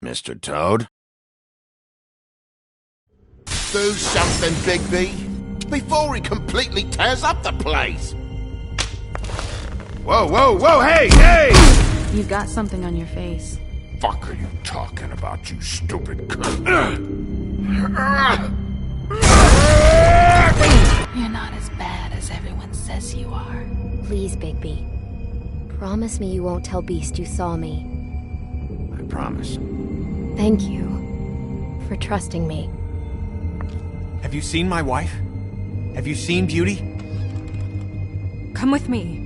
Mr. Toad? Do something, Bigby, before he completely tears up the place! Whoa, whoa, whoa, hey! You've got something on your face. Fuck are you talking about, you stupid cunt? You're not as bad as everyone says you are. Please, Bigby. Promise me you won't tell Beast you saw me. I promise. Thank you for trusting me. Have you seen my wife? Have you seen Beauty? Come with me.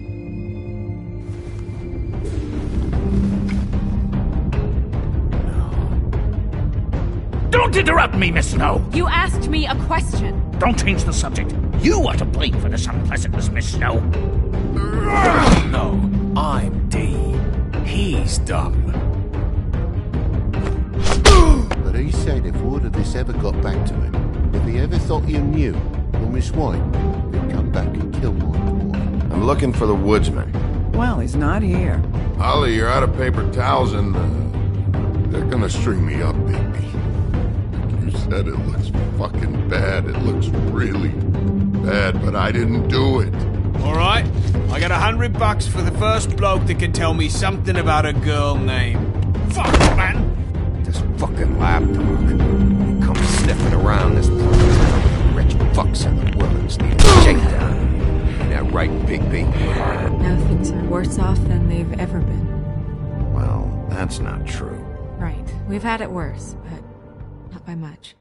Don't interrupt me, Miss Snow! You asked me a question. Don't change the subject. You are to blame for this unpleasantness, Miss Snow. No, I'm D. He's dumb. But he said if word of this ever got back to him, if he ever thought you knew, or Miss White, he'd come back and kill my boy. I'm looking for the woodsman. Well, he's not here. Ollie, you're out of paper towels and, they're gonna string me up, baby. You said it looks fucking bad. It looks really bad, but I didn't do it. Alright, I got $100 for the first bloke that can tell me something about a girl named... Fuck, man! This fucking lapdog. He comes sniffing around this place. Rich fucks in the world just need a shakedown. Ain't that right, Bigby? Now things are worse off than they've ever been. Well, that's not true. Right. We've had it worse, but not by much.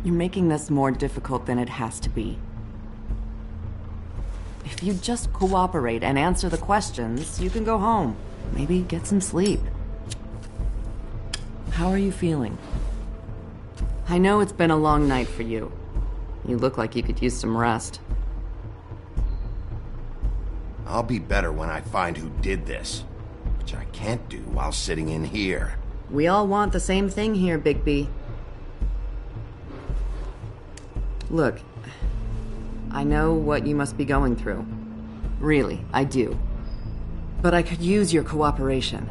You're making this more difficult than it has to be. If you just cooperate and answer the questions, you can go home. Maybe get some sleep. How are you feeling? I know it's been a long night for you. You look like you could use some rest. I'll be better when I find who did this, which I can't do while sitting in here. We all want the same thing here, Bigby. Look, I know what you must be going through. Really, I do. But I could use your cooperation.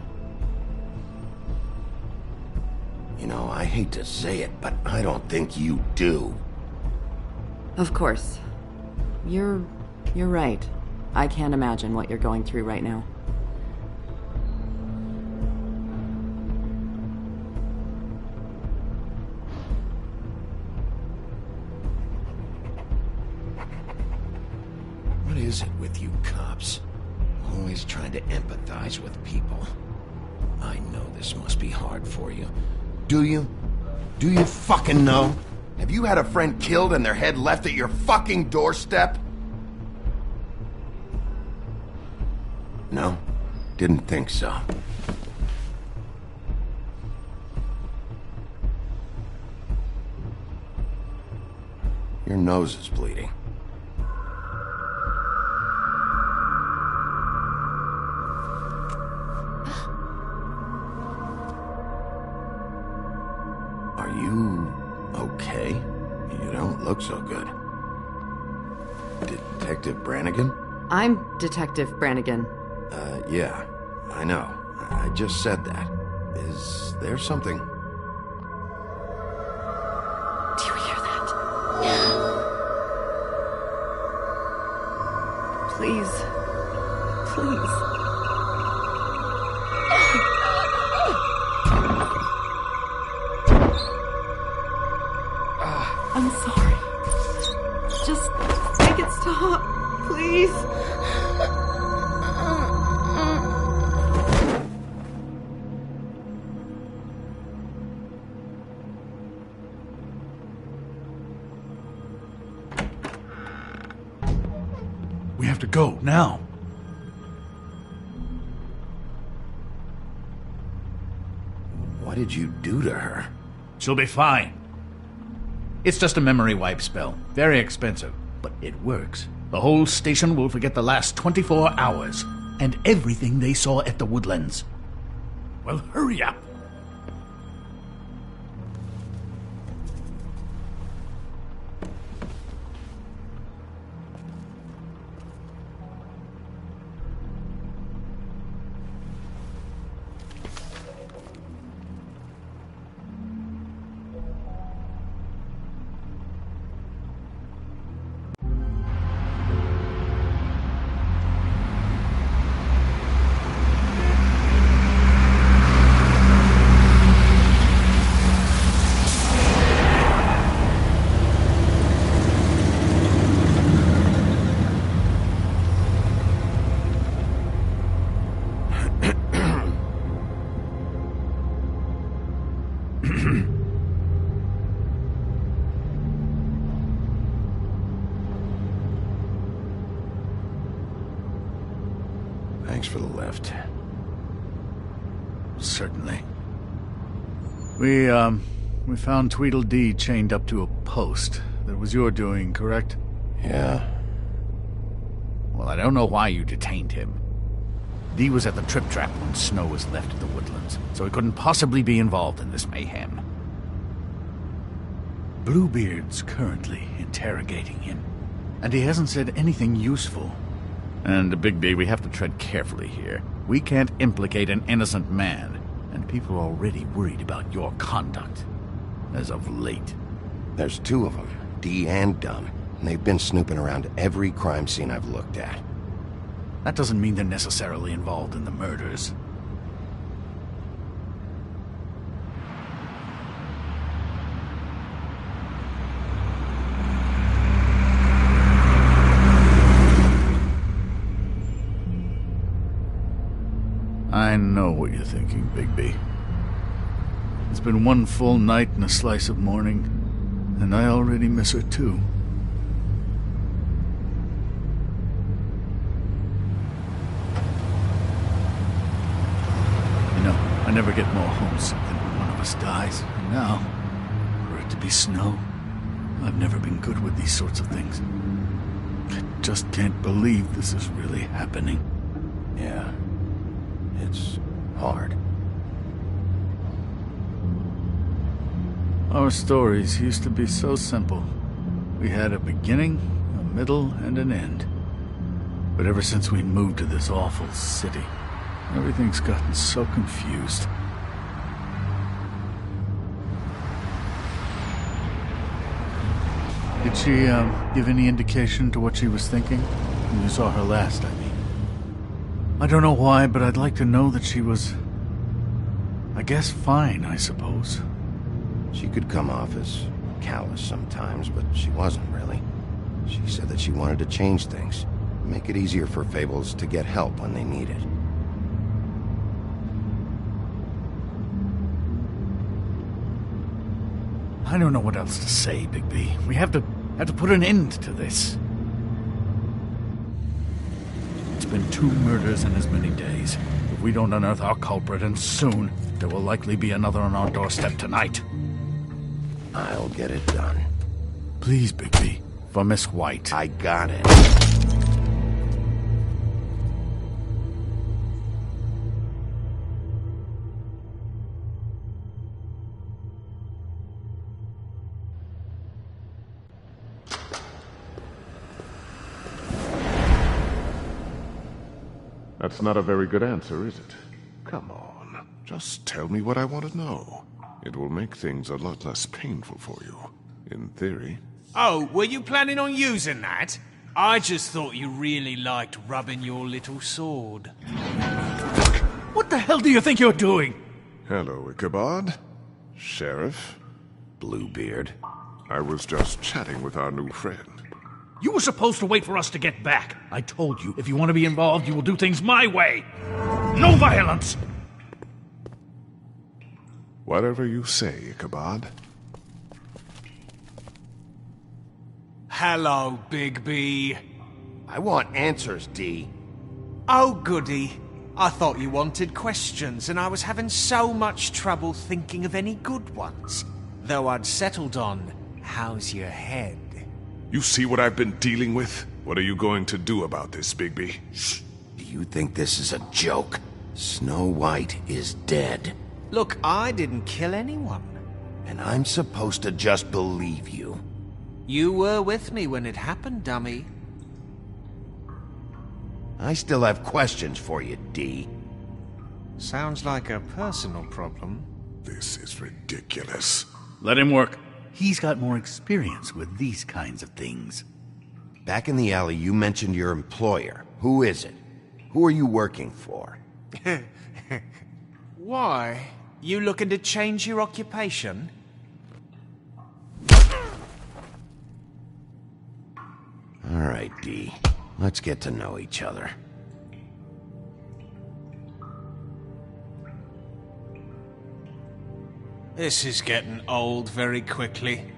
You know, I hate to say it, but I don't think you do. Of course. You're right. I can't imagine what you're going through right now. What is it with you cops? Always trying to empathize with people. I know this must be hard for you. Do you? Do you fucking know? Have you had a friend killed and their head left at your fucking doorstep? No? Didn't think so. Your nose is bleeding. Are you okay? You don't look so good. Detective Brannigan? I'm Detective Brannigan. Yeah, I know. I just said that. Is there something? Do you hear that? Please. Please. I'm sorry. Just make it stop, please. to go, now. What did you do to her? She'll be fine. It's just a memory wipe spell. Very expensive, but it works. The whole station will forget the last 24 hours, and everything they saw at the Woodlands. Well, hurry up. Thanks for the lift. Certainly. We found Tweedledee chained up to a post. That was your doing, correct? Yeah. Well, I don't know why you detained him. Dee was at the trip trap when Snow was left at the Woodlands, so he couldn't possibly be involved in this mayhem. Bluebeard's currently interrogating him, and he hasn't said anything useful. And, Bigby, we have to tread carefully here. We can't implicate an innocent man, and people are already worried about your conduct. As of late. There's two of them, Dee and Dunn, and they've been snooping around every crime scene I've looked at. That doesn't mean they're necessarily involved in the murders. I know what you're thinking, Bigby. It's been one full night and a slice of morning, and I already miss her too. You know, I never get more homesick than when one of us dies, and now, for it to be Snow, I've never been good with these sorts of things. I just can't believe this is really happening. Yeah. It's hard. Our stories used to be so simple. We had a beginning, a middle, and an end. But ever since we moved to this awful city, everything's gotten so confused. Did she, give any indication to what she was thinking? When you saw her last, I mean. I don't know why, but I'd like to know that she was, I guess, fine, I suppose. She could come off as callous sometimes, but she wasn't really. She said that she wanted to change things, make it easier for Fables to get help when they need it. I don't know what else to say, Bigby. We have to put an end to this. It's been 2 murders in as many days. If we don't unearth our culprit, and soon, there will likely be another on our doorstep tonight. I'll get it done. Please, Bigby. For Miss White. I got it. That's not a very good answer, is it? Come on. Just tell me what I want to know. It will make things a lot less painful for you. In theory. Oh, were you planning on using that? I just thought you really liked rubbing your little sword. What the hell do you think you're doing? Hello, Ichabod. Sheriff. Bluebeard. I was just chatting with our new friend. You were supposed to wait for us to get back. I told you, if you want to be involved, you will do things my way. No violence! Whatever you say, Ichabod. Hello, Bigby. I want answers, D. Oh, goody. I thought you wanted questions, and I was having so much trouble thinking of any good ones. Though I'd settled on, how's your head? You see what I've been dealing with? What are you going to do about this, Bigby? Shh. Do you think this is a joke? Snow White is dead. Look, I didn't kill anyone. And I'm supposed to just believe you. You were with me when it happened, dummy. I still have questions for you, D. Sounds like a personal problem. This is ridiculous. Let him work. He's got more experience with these kinds of things. Back in the alley, you mentioned your employer. Who is it? Who are you working for? Why? You looking to change your occupation? All right, D. Let's get to know each other. This is getting old very quickly.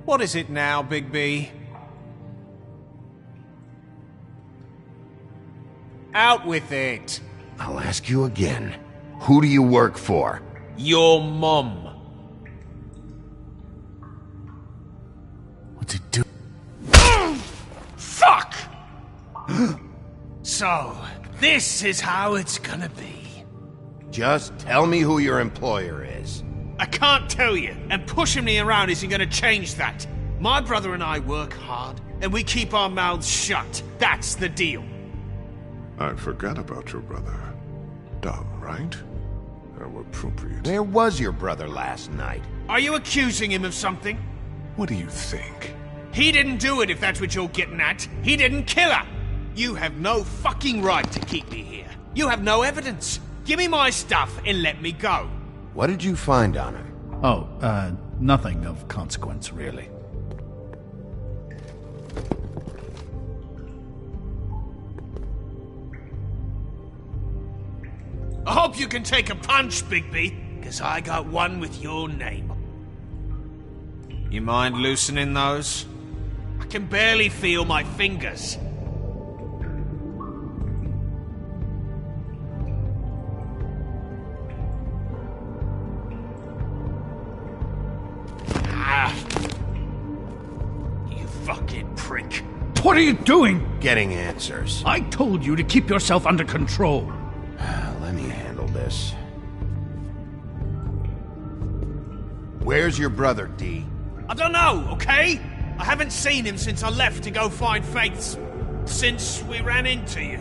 What is it now, Bigby? Out with it! I'll ask you again. Who do you work for? Your mom. What's he do? Fuck! So, this is how it's gonna be. Just tell me who your employer is. I can't tell you, and pushing me around isn't gonna change that. My brother and I work hard, and we keep our mouths shut. That's the deal. I forgot about your brother. Dumb, right? How appropriate. Where was your brother last night? Are you accusing him of something? What do you think? He didn't do it, if that's what you're getting at. He didn't kill her. You have no fucking right to keep me here. You have no evidence. Give me my stuff and let me go. What did you find on him? Oh, nothing of consequence, really. I hope you can take a punch, Bigby, because I got one with your name. You mind loosening those? I can barely feel my fingers. Ah. You fucking prick. What are you doing? Getting answers. I told you to keep yourself under control. Let me handle this. Where's your brother, D? I don't know, okay? I haven't seen him since I left to go find Faith's... since we ran into you.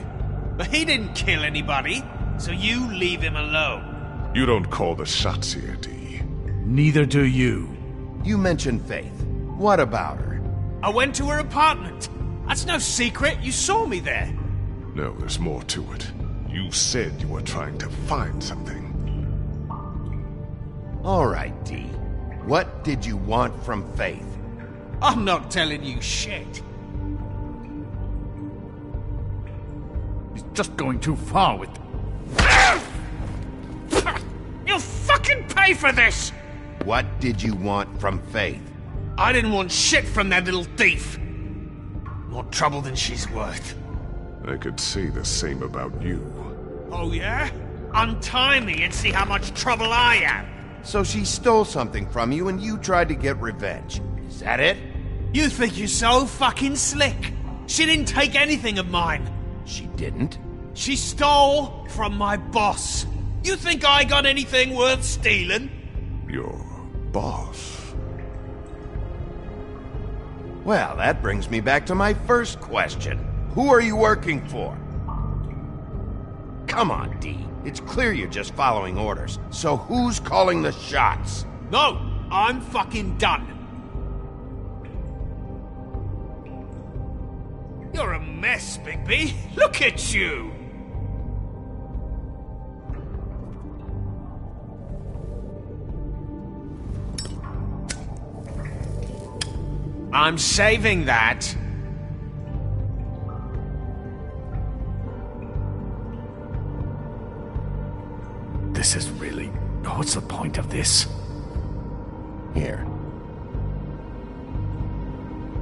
But he didn't kill anybody, so you leave him alone. You don't call the shots here, D. Neither do you. You mentioned Faith. What about her? I went to her apartment. That's no secret, you saw me there. No, there's more to it. You said you were trying to find something. All right, D. What did you want from Faith? I'm not telling you shit. He's just going too far with... You'll fucking pay for this! What did you want from Faith? I didn't want shit from that little thief. More trouble than she's worth. I could say the same about you. Oh yeah? Untie me and see how much trouble I am. So she stole something from you and you tried to get revenge. Is that it? You think you're so fucking slick. She didn't take anything of mine. She didn't? She stole from my boss. You think I got anything worth stealing? Your boss? Well, that brings me back to my first question. Who are you working for? Come on, D. It's clear you're just following orders. So who's calling the shots? No, I'm fucking done. You're a mess, Bigby. Look at you. I'm saving that. This is really... What's the point of this? Here.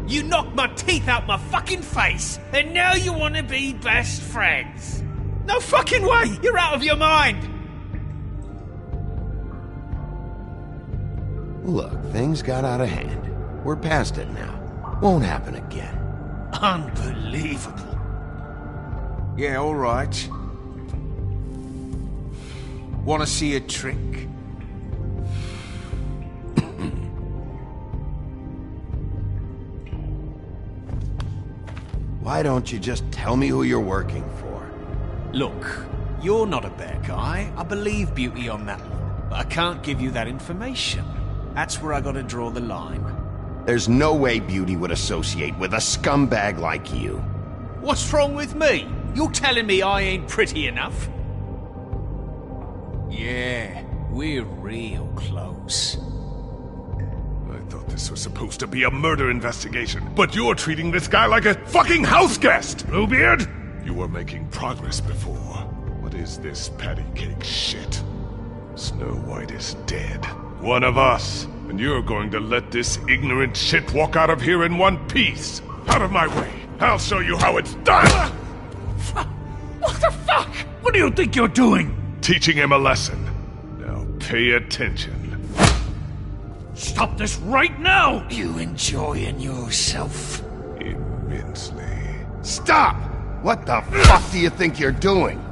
You knocked my teeth out my fucking face, and now you want to be best friends. No fucking way! You're out of your mind! Look, things got out of hand. We're past it now. Won't happen again. Unbelievable. Yeah, all right. Want to see a trick? Why don't you just tell me who you're working for? Look, you're not a bad guy. I believe Beauty on that one. But I can't give you that information. That's where I gotta draw the line. There's no way Beauty would associate with a scumbag like you. What's wrong with me? You're telling me I ain't pretty enough? Yeah, we're real close. I thought this was supposed to be a murder investigation, but you're treating this guy like a fucking house guest, Bluebeard! You were making progress before. What is this patty cake shit? Snow White is dead. One of us. And you're going to let this ignorant shit walk out of here in one piece. Out of my way. I'll show you how it's done! What the fuck? What do you think you're doing? Teaching him a lesson. Now pay attention. Stop this right now! You enjoying yourself? Immensely. Stop! What the fuck do you think you're doing?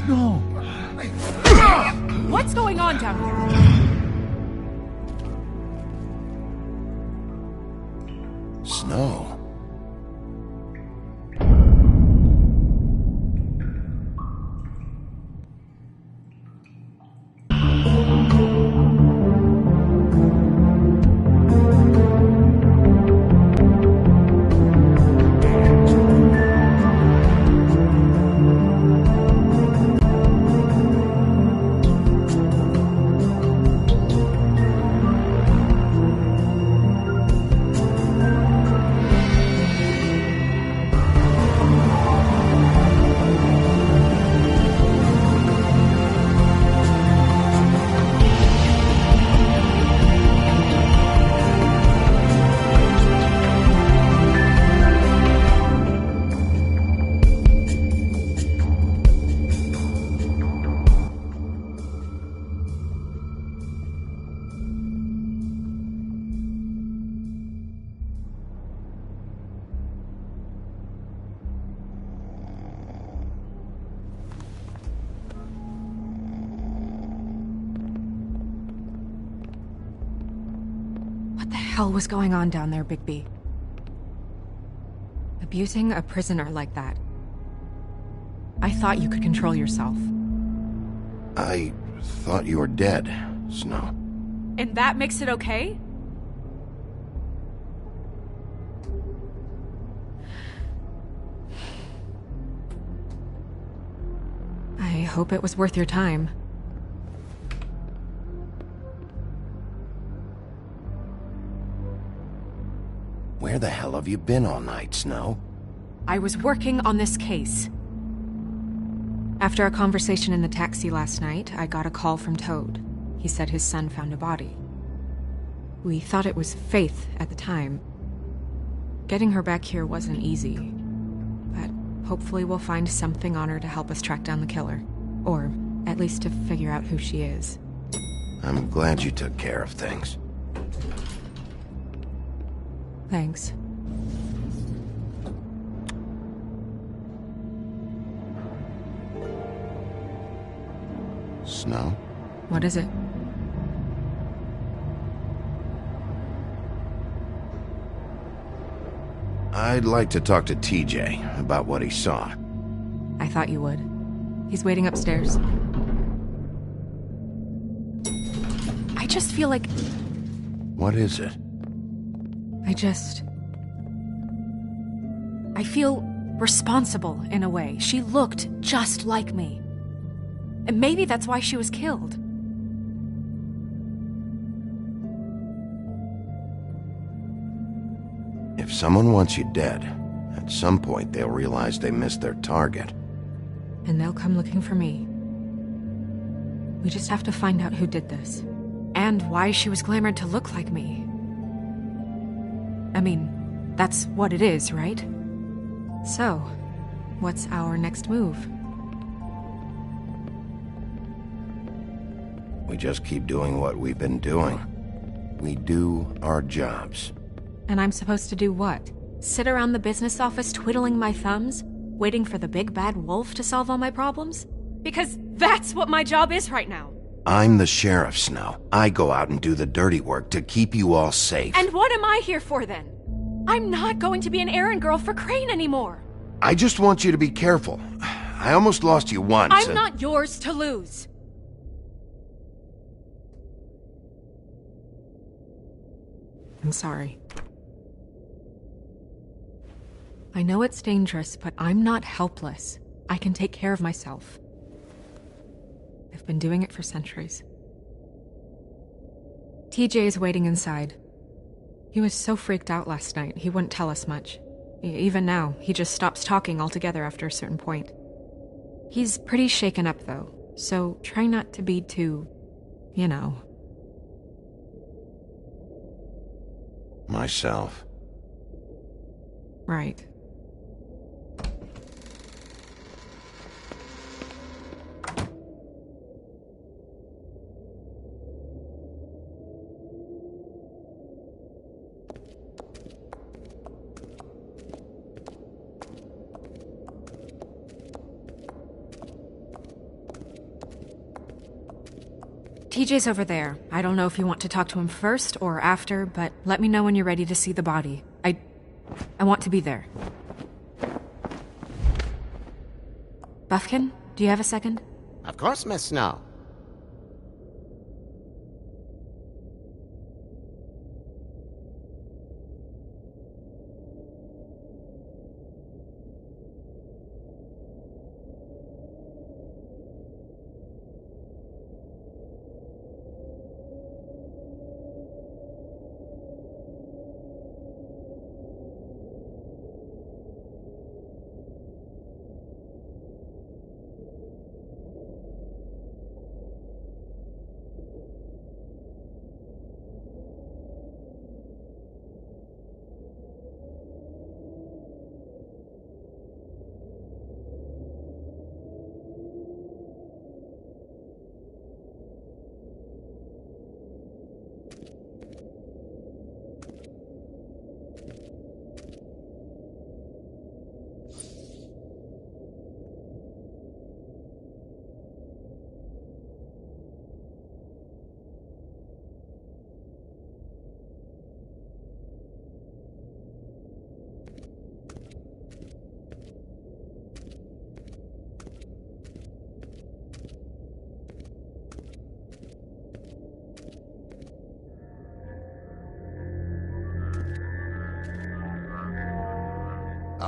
No. What's going on down here? Snow. What the hell was going on down there, Bigby? Abusing a prisoner like that. I thought you could control yourself. I thought you were dead, Snow. And that makes it okay? I hope it was worth your time. Where the hell have you been all night, Snow? I was working on this case. After our conversation in the taxi last night, I got a call from Toad. He said his son found a body. We thought it was Faith at the time. Getting her back here wasn't easy. But hopefully we'll find something on her to help us track down the killer. Or at least to figure out who she is. I'm glad you took care of things. Thanks. Snow? What is it? I'd like to talk to TJ about what he saw. I thought you would. He's waiting upstairs. I just feel like... What is it? I feel responsible in a way. She looked just like me. And maybe that's why she was killed. If someone wants you dead, at some point they'll realize they missed their target. And they'll come looking for me. We just have to find out who did this. And why she was glamored to look like me. I mean, that's what it is, right? So, what's our next move? We just keep doing what we've been doing. We do our jobs. And I'm supposed to do what? Sit around the business office twiddling my thumbs, waiting for the big bad wolf to solve all my problems? Because that's what my job is right now. I'm the sheriff, Snow. I go out and do the dirty work to keep you all safe. And what am I here for then? I'm not going to be an errand girl for Crane anymore. I just want you to be careful. I almost lost you once. I'm not yours to lose. I'm sorry. I know it's dangerous, but I'm not helpless. I can take care of myself. I've been doing it for centuries. TJ is waiting inside. He was so freaked out last night, he wouldn't tell us much. Even now, he just stops talking altogether after a certain point. He's pretty shaken up, though, so try not to be too, you know. Myself. Right. TJ's over there. I don't know if you want to talk to him first or after, but let me know when you're ready to see the body. I want to be there. Buffkin, do you have a second? Of course, Miss Snow.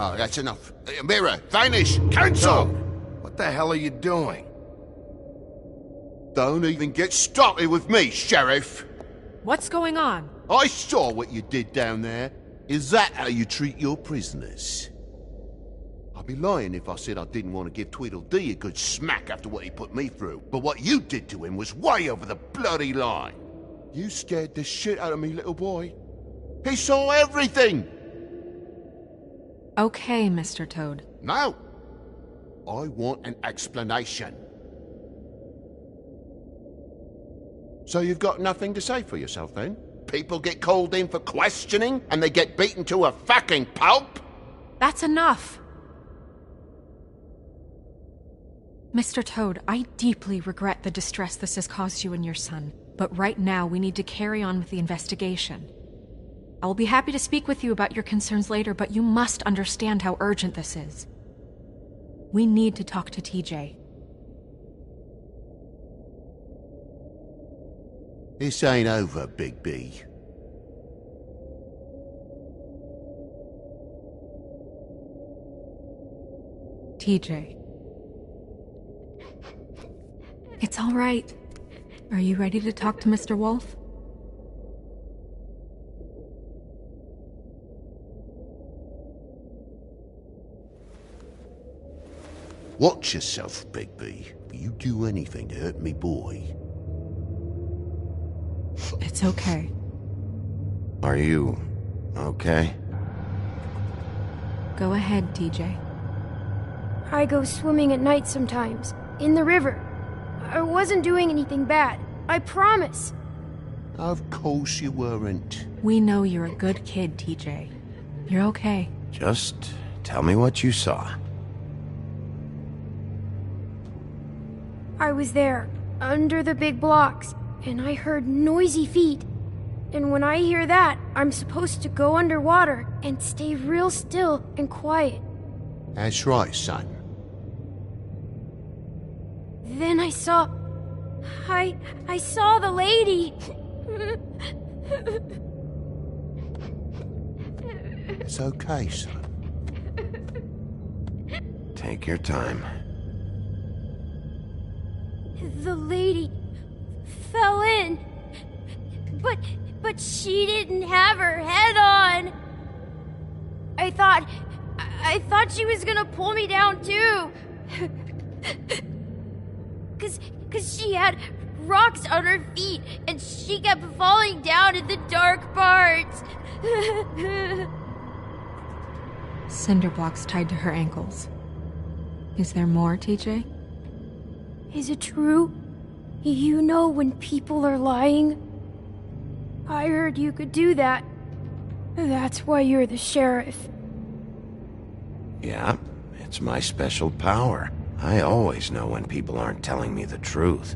Oh, that's enough. Mirror, vanish, cancel! What the hell are you doing? Don't even get started with me, Sheriff. What's going on? I saw what you did down there. Is that how you treat your prisoners? I'd be lying if I said I didn't want to give Tweedledee a good smack after what he put me through. But what you did to him was way over the bloody line. You scared the shit out of me, little boy. He saw everything! Okay, Mr. Toad. No. I want an explanation. So you've got nothing to say for yourself, then? People get called in for questioning, and they get beaten to a fucking pulp? That's enough! Mr. Toad, I deeply regret the distress this has caused you and your son, but right now we need to carry on with the investigation. I will be happy to speak with you about your concerns later, but you must understand how urgent this is. We need to talk to TJ. This ain't over, Big B. TJ. It's all right. Are you ready to talk to Mr. Wolf? Watch yourself, Bigby. If you do anything to hurt me boy. It's okay. Are you okay? Go ahead, TJ. I go swimming at night sometimes, in the river. I wasn't doing anything bad. I promise. Of course you weren't. We know you're a good kid, TJ. You're okay. Just tell me what you saw. I was there, under the big blocks, and I heard noisy feet. And when I hear that, I'm supposed to go underwater and stay real still and quiet. That's right, son. Then I saw the lady. It's okay, son. Take your time. The lady fell in. But she didn't have her head on. I thought she was gonna pull me down too. Cause she had rocks on her feet and she kept falling down in the dark parts. Cinder blocks tied to her ankles. Is there more, TJ? Is it true? You know when people are lying? I heard you could do that. That's why you're the sheriff. Yeah, it's my special power. I always know when people aren't telling me the truth.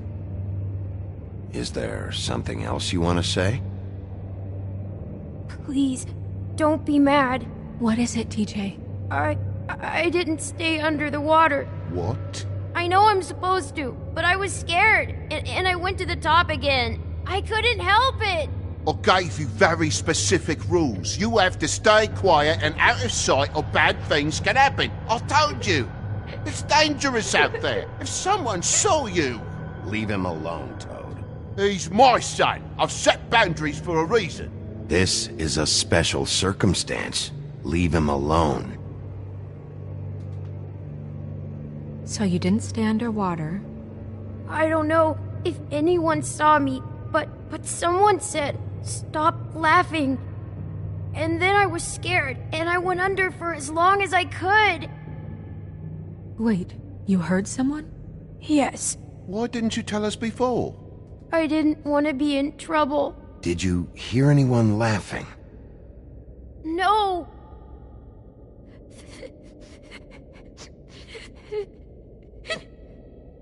Is there something else you want to say? Please, don't be mad. What is it, TJ? I didn't stay under the water. What? I know I'm supposed to, but I was scared, and I went to the top again. I couldn't help it. I gave you very specific rules. You have to stay quiet and out of sight or bad things can happen. I told you. It's dangerous out there. If someone saw you... Leave him alone, Toad. He's my son. I've set boundaries for a reason. This is a special circumstance. Leave him alone. So you didn't stay underwater? I don't know if anyone saw me, but someone said, "Stop laughing." And then I was scared, and I went under for as long as I could. Wait, you heard someone? Yes. Why didn't you tell us before? I didn't want to be in trouble. Did you hear anyone laughing? No.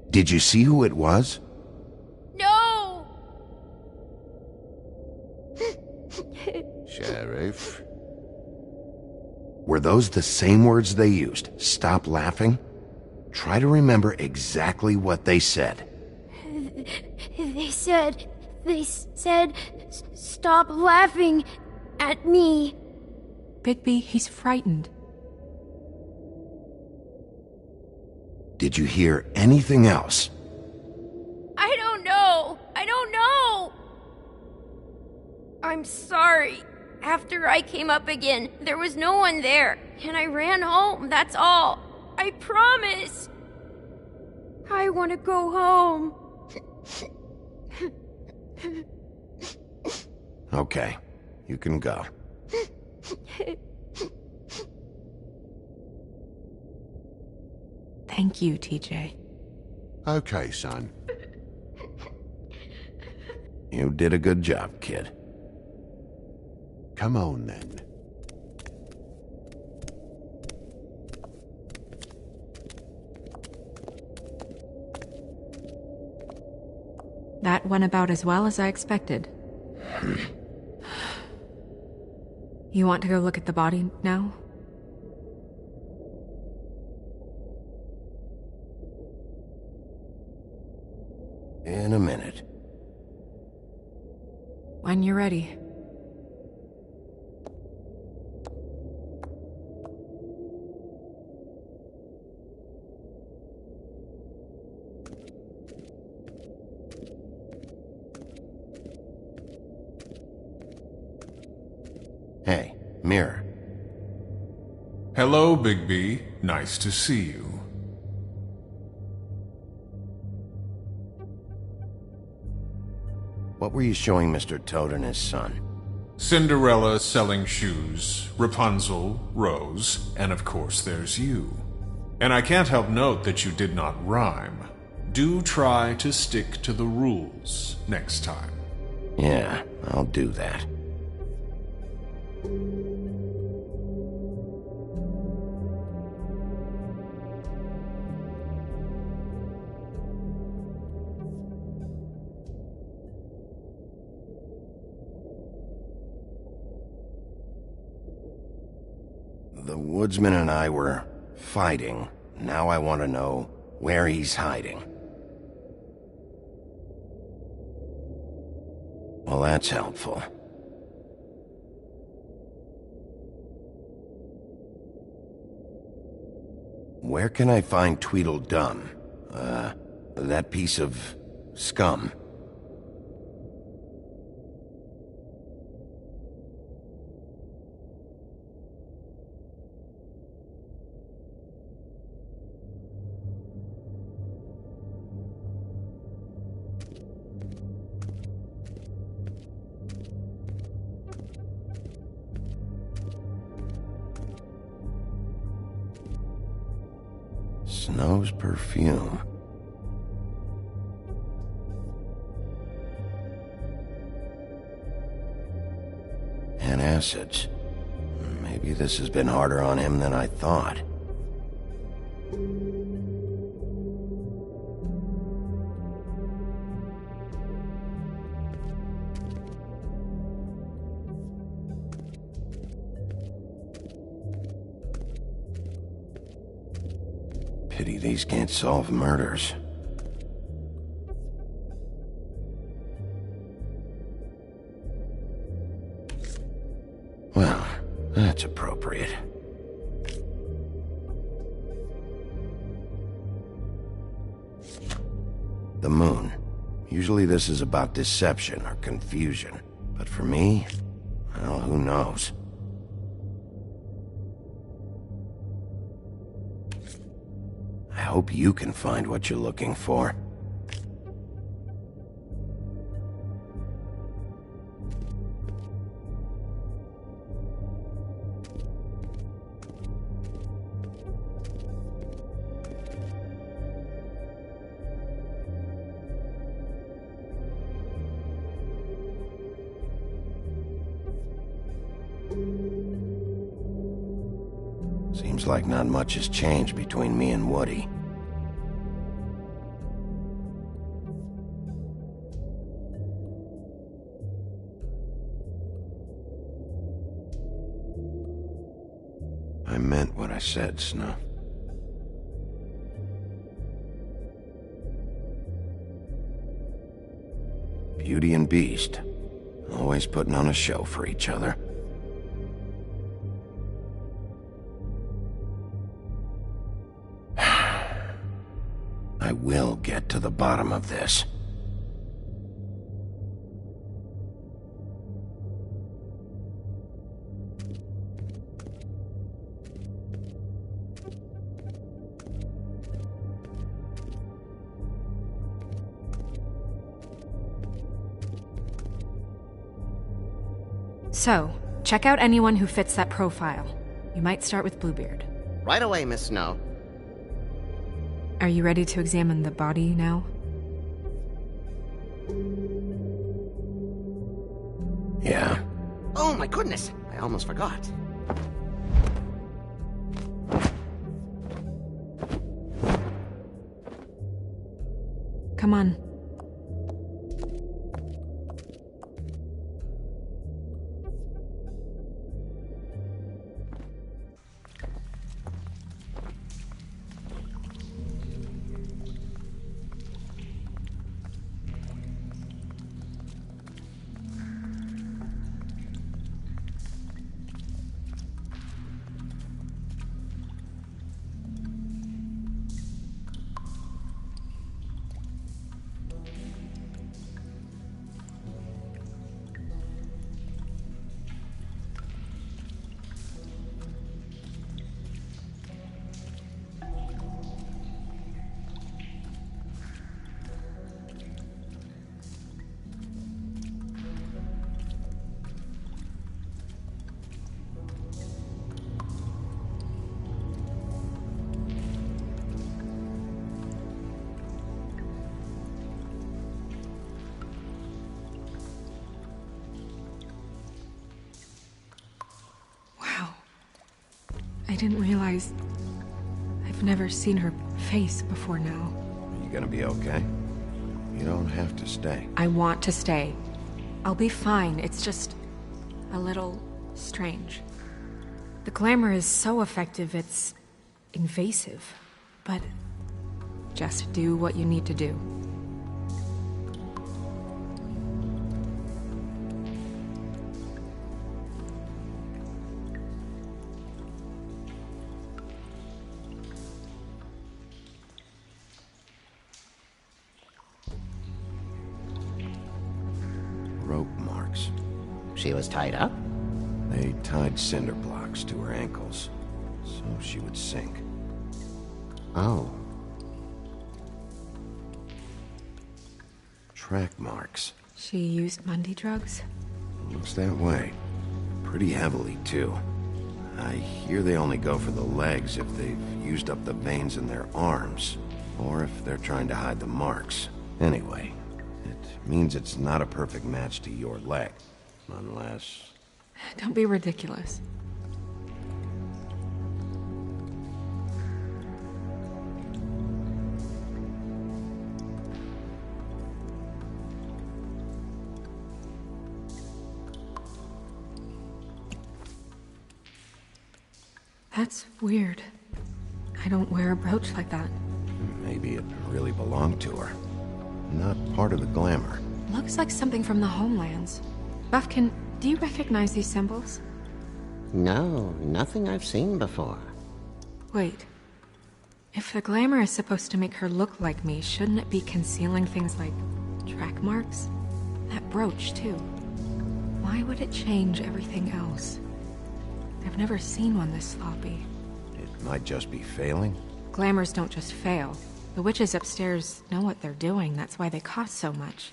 Did you see who it was? No. Sheriff? Were those the same words they used? Stop laughing? Try to remember exactly what they said. They said, "Stop laughing at me." Bigby, he's frightened. Did you hear anything else? I don't know. I'm sorry. After I came up again, there was no one there, and I ran home, that's all. I promise. I want to go home. Okay, you can go. Thank you, TJ. Okay, son. You did a good job, kid. Come on, then. That went about as well as I expected. You want to go look at the body now? In a minute. When you're ready. Hey, Mirror. Hello, Bigby. Nice to see you. What were you showing Mr. Toad and his son? Cinderella selling shoes, Rapunzel, Rose, and of course there's you. And I can't help note that you did not rhyme. Do try to stick to the rules next time. Yeah, I'll do that. The woodsman and I were fighting. Now I want to know where he's hiding. Well, that's helpful. Where can I find Tweedledum? That piece of scum. Snow's perfume. Antacids. Maybe this has been harder on him than I thought. Pity these can't solve murders. Well, that's appropriate. The moon. Usually this is about deception or confusion. But for me, well, who knows? I hope you can find what you're looking for. Seems like not much has changed between me and Woody. I meant what I said, Snow. Beauty and Beast, always putting on a show for each other. I will get to the bottom of this. So, check out anyone who fits that profile. You might start with Bluebeard. Right away, Miss Snow. Are you ready to examine the body now? Yeah. Oh my goodness, I almost forgot. Come on. I didn't realize... I've never seen her face before now. You gonna be okay? You don't have to stay. I want to stay. I'll be fine. It's just... a little... strange. The glamour is so effective, it's... invasive. But... just do what you need to do. Rope marks. She was tied up? They tied cinder blocks to her ankles, so she would sink. Oh. Track marks. She used Mundy drugs? Looks that way. Pretty heavily, too. I hear they only go for the legs if they've used up the veins in their arms, or if they're trying to hide the marks. Anyway, it means it's not a perfect match to your leg, unless... Don't be ridiculous. That's weird. I don't wear a brooch like that. Maybe it really belonged to her. Not part of the glamour. Looks like something from the homelands. Buffkin, do you recognize these symbols? No, nothing I've seen before. Wait. If the glamour is supposed to make her look like me, shouldn't it be concealing things like track marks? That brooch, too. Why would it change everything else? I've never seen one this sloppy. It might just be failing. Glamours don't just fail. The witches upstairs know what they're doing, that's why they cost so much.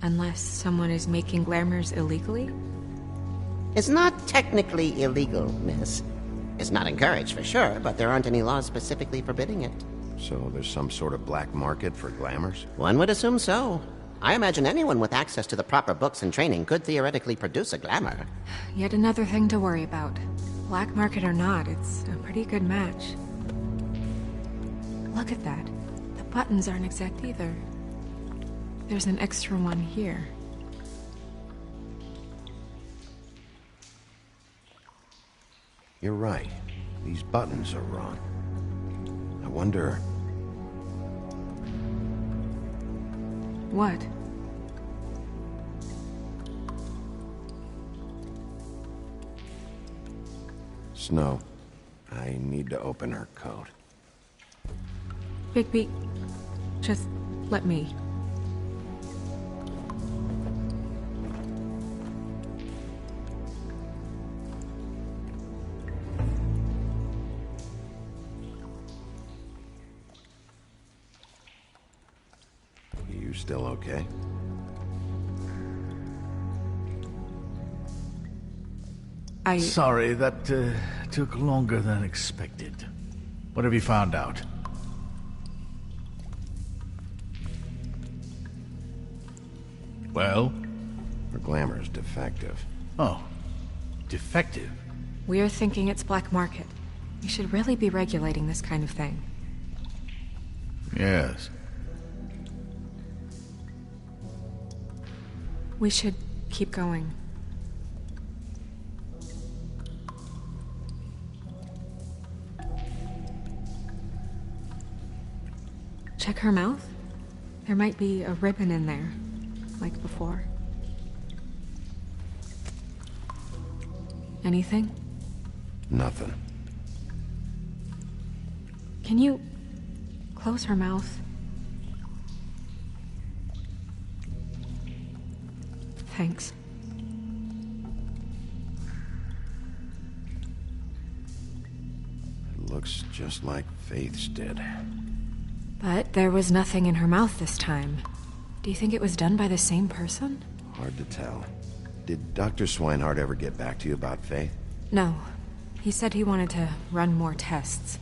Unless someone is making glamours illegally? It's not technically illegal, miss. It's not encouraged for sure, but there aren't any laws specifically forbidding it. So there's some sort of black market for glamours? One would assume so. I imagine anyone with access to the proper books and training could theoretically produce a glamour. Yet another thing to worry about. Black market or not, it's a pretty good match. Look at that. The buttons aren't exact either. There's an extra one here. You're right. These buttons are wrong. I wonder... What? Snow, I need to open her coat. Bigby, just let me. You still okay? Sorry, that took longer than expected. What have you found out? Well? Her glamour is defective. Oh. Defective? We're thinking it's black market. We should really be regulating this kind of thing. Yes. We should keep going. Check her mouth. There might be a ribbon in there, like before. Anything? Nothing. Can you close her mouth? Thanks. It looks just like Faith's did. But there was nothing in her mouth this time. Do you think it was done by the same person? Hard to tell. Did Dr. Swinehart ever get back to you about Faith? No. He said he wanted to run more tests.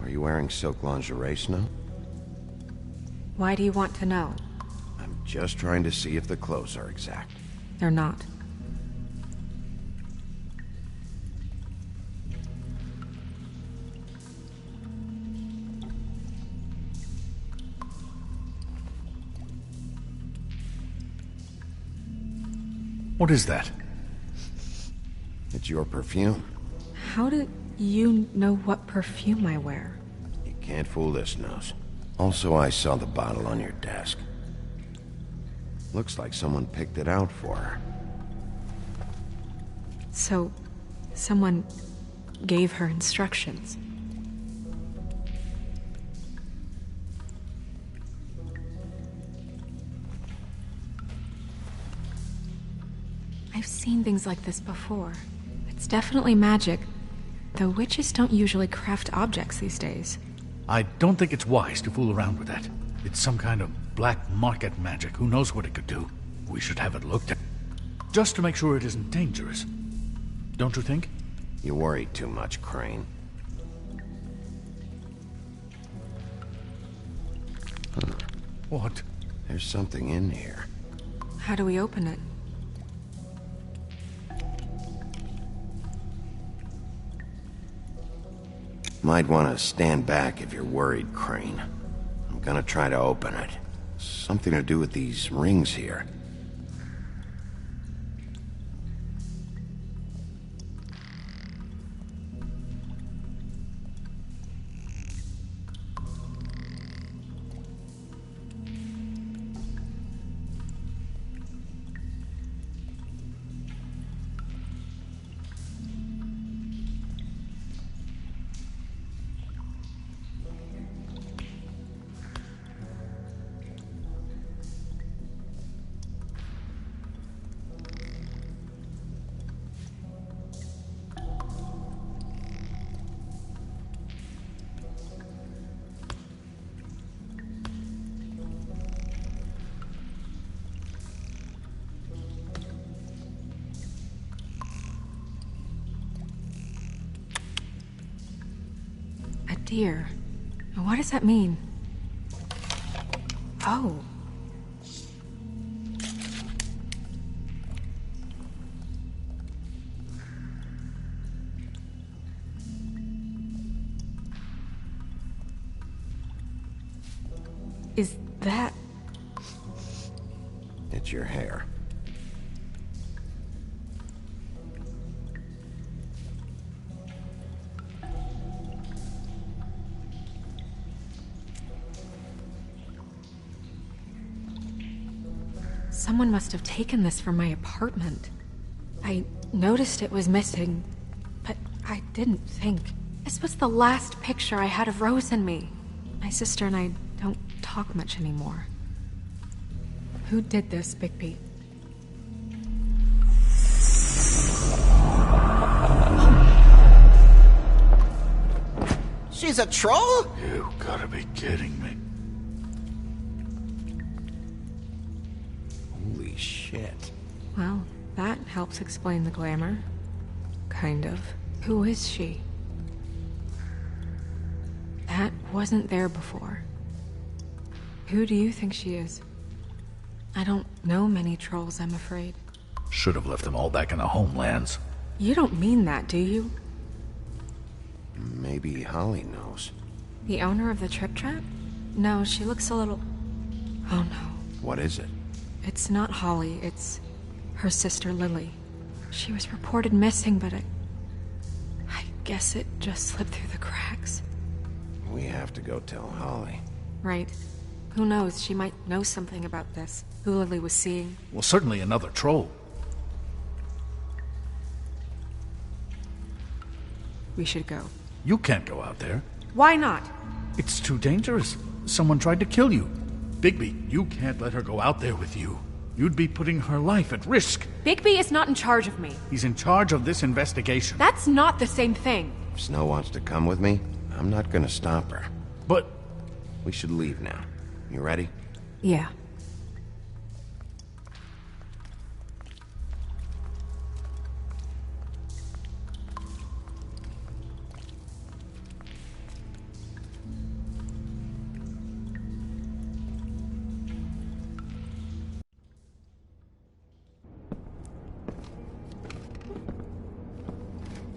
Are you wearing silk lingerie, Snow? Why do you want to know? I'm just trying to see if the clothes are exact. They're not. What is that? It's your perfume. How do you know what perfume I wear? You can't fool this nose. Also, I saw the bottle on your desk. Looks like someone picked it out for her. So, someone gave her instructions. I've seen things like this before. It's definitely magic, though witches don't usually craft objects these days. I don't think it's wise to fool around with that. It's some kind of black market magic. Who knows what it could do? We should have it looked at. Just to make sure it isn't dangerous. Don't you think? You worry too much, Crane. Huh. What? There's something in here. How do we open it? Might want to stand back if you're worried, Crane. I'm gonna try to open it. Something to do with these rings here. Dear. What does that mean? Oh. Is that... It's your hair. Someone must have taken this from my apartment. I noticed it was missing, but I didn't think. This was the last picture I had of Rose and me. My sister and I don't talk much anymore. Who did this, Bigby? She's a troll? You gotta be kidding me. Holy shit. Well, that helps explain the glamour. Kind of. Who is she? That wasn't there before. Who do you think she is? I don't know many trolls, I'm afraid. Should have left them all back in the homelands. You don't mean that, do you? Maybe Holly knows. The owner of the Trip Trap? No, she looks a little... Oh no. What is it? It's not Holly, it's her sister Lily. She was reported missing, but I guess it just slipped through the cracks. We have to go tell Holly. Right. Who knows, she might know something about this. Who Lily was seeing. Well, certainly another troll. We should go. You can't go out there. Why not? It's too dangerous. Someone tried to kill you. Bigby, you can't let her go out there with you. You'd be putting her life at risk. Bigby is not in charge of me. He's in charge of this investigation. That's not the same thing. If Snow wants to come with me, I'm not gonna stop her. But... We should leave now. You ready? Yeah.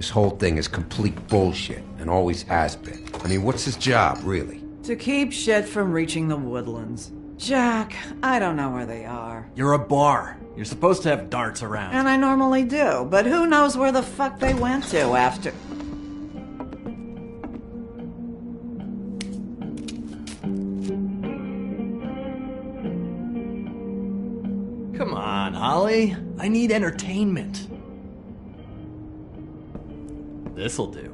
This whole thing is complete bullshit, and always has been. I mean, what's his job, really? To keep shit from reaching the woodlands. Jack, I don't know where they are. You're a bar. You're supposed to have darts around. And I normally do, but who knows where the fuck they went to after... Come on, Holly. I need entertainment. This'll do.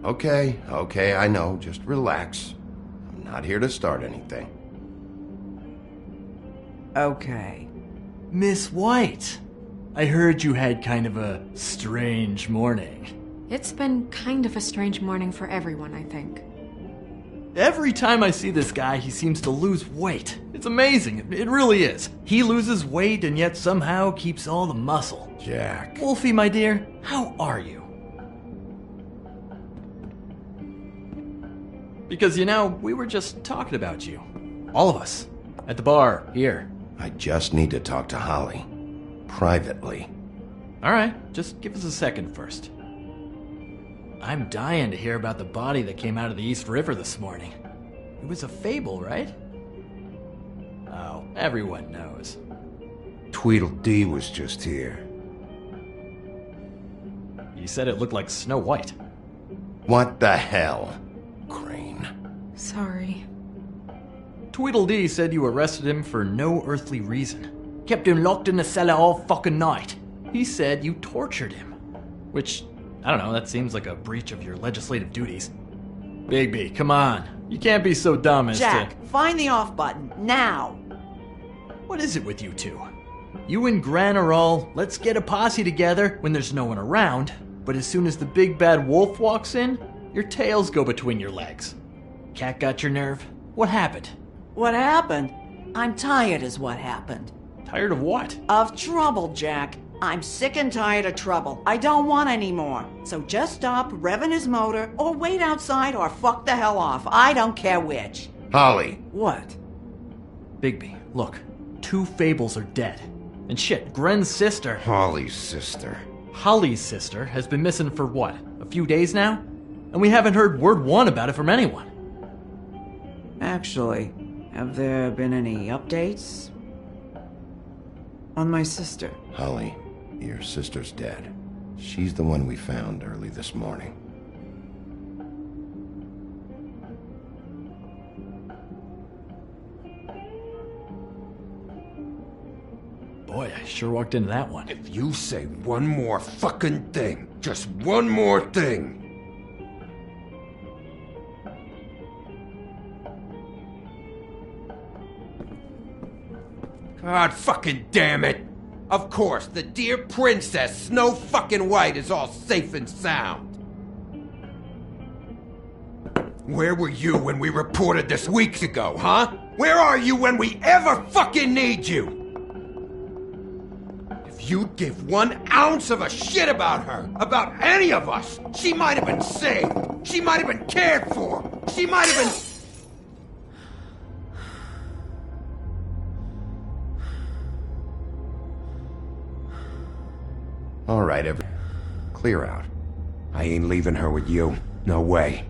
Okay, I know. Just relax. I'm not here to start anything. Okay. Miss White, I heard you had kind of a strange morning. It's been kind of a strange morning for everyone, I think. Every time I see this guy, he seems to lose weight. It's amazing. It really is. He loses weight and yet somehow keeps all the muscle. Jack. Wolfie, my dear, how are you? Because, you know, we were just talking about you. All of us. At the bar, here. I just need to talk to Holly. Privately. Alright, just give us a second first. I'm dying to hear about the body that came out of the East River this morning. It was a fable, right? Oh, everyone knows. Tweedledee was just here. You said it looked like Snow White. What the hell? Crane. Sorry. Tweedledee said you arrested him for no earthly reason. Kept him locked in the cellar all fucking night. He said you tortured him. Which, I don't know, that seems like a breach of your legislative duties. Bigby, come on. You can't be so dumb as Jack, find the off button, now! What is it with you two? You and Gran are all, let's get a posse together when there's no one around, but as soon as the big bad wolf walks in, your tails go between your legs. Cat got your nerve? What happened? What happened? I'm tired is what happened. Tired of what? Of trouble, Jack. I'm sick and tired of trouble. I don't want any more. So just stop revving his motor, or wait outside, or fuck the hell off. I don't care which. Holly. What? Bigby, look. 2 fables are dead. And shit, Gren's sister... Holly's sister. Holly's sister has been missing for what? A few days now? And we haven't heard word one about it from anyone. Actually, have there been any updates? On my sister? Holly, your sister's dead. She's the one we found early this morning. Boy, I sure walked into that one. If you say one more fucking thing, just one more thing. God fucking damn it! Of course, the dear princess, Snow fucking White, is all safe and sound. Where were you when we reported this weeks ago, huh? Where are you when we ever fucking need you? If you'd give 1 ounce of a shit about her, about any of us, she might have been saved. She might have been cared for. She might have been... All right, clear out. I ain't leaving her with you. No way.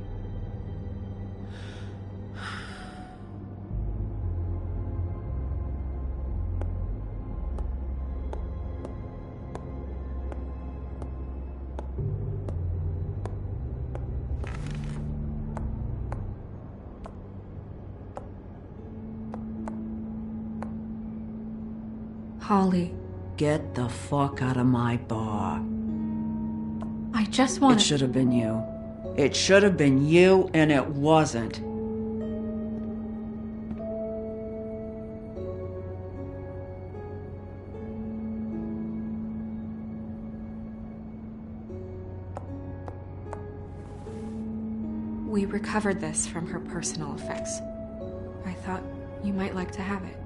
Holly. Get the fuck out of my bar. I just want It should have been you. It should have been you, and it wasn't. We recovered this from her personal effects. I thought you might like to have it.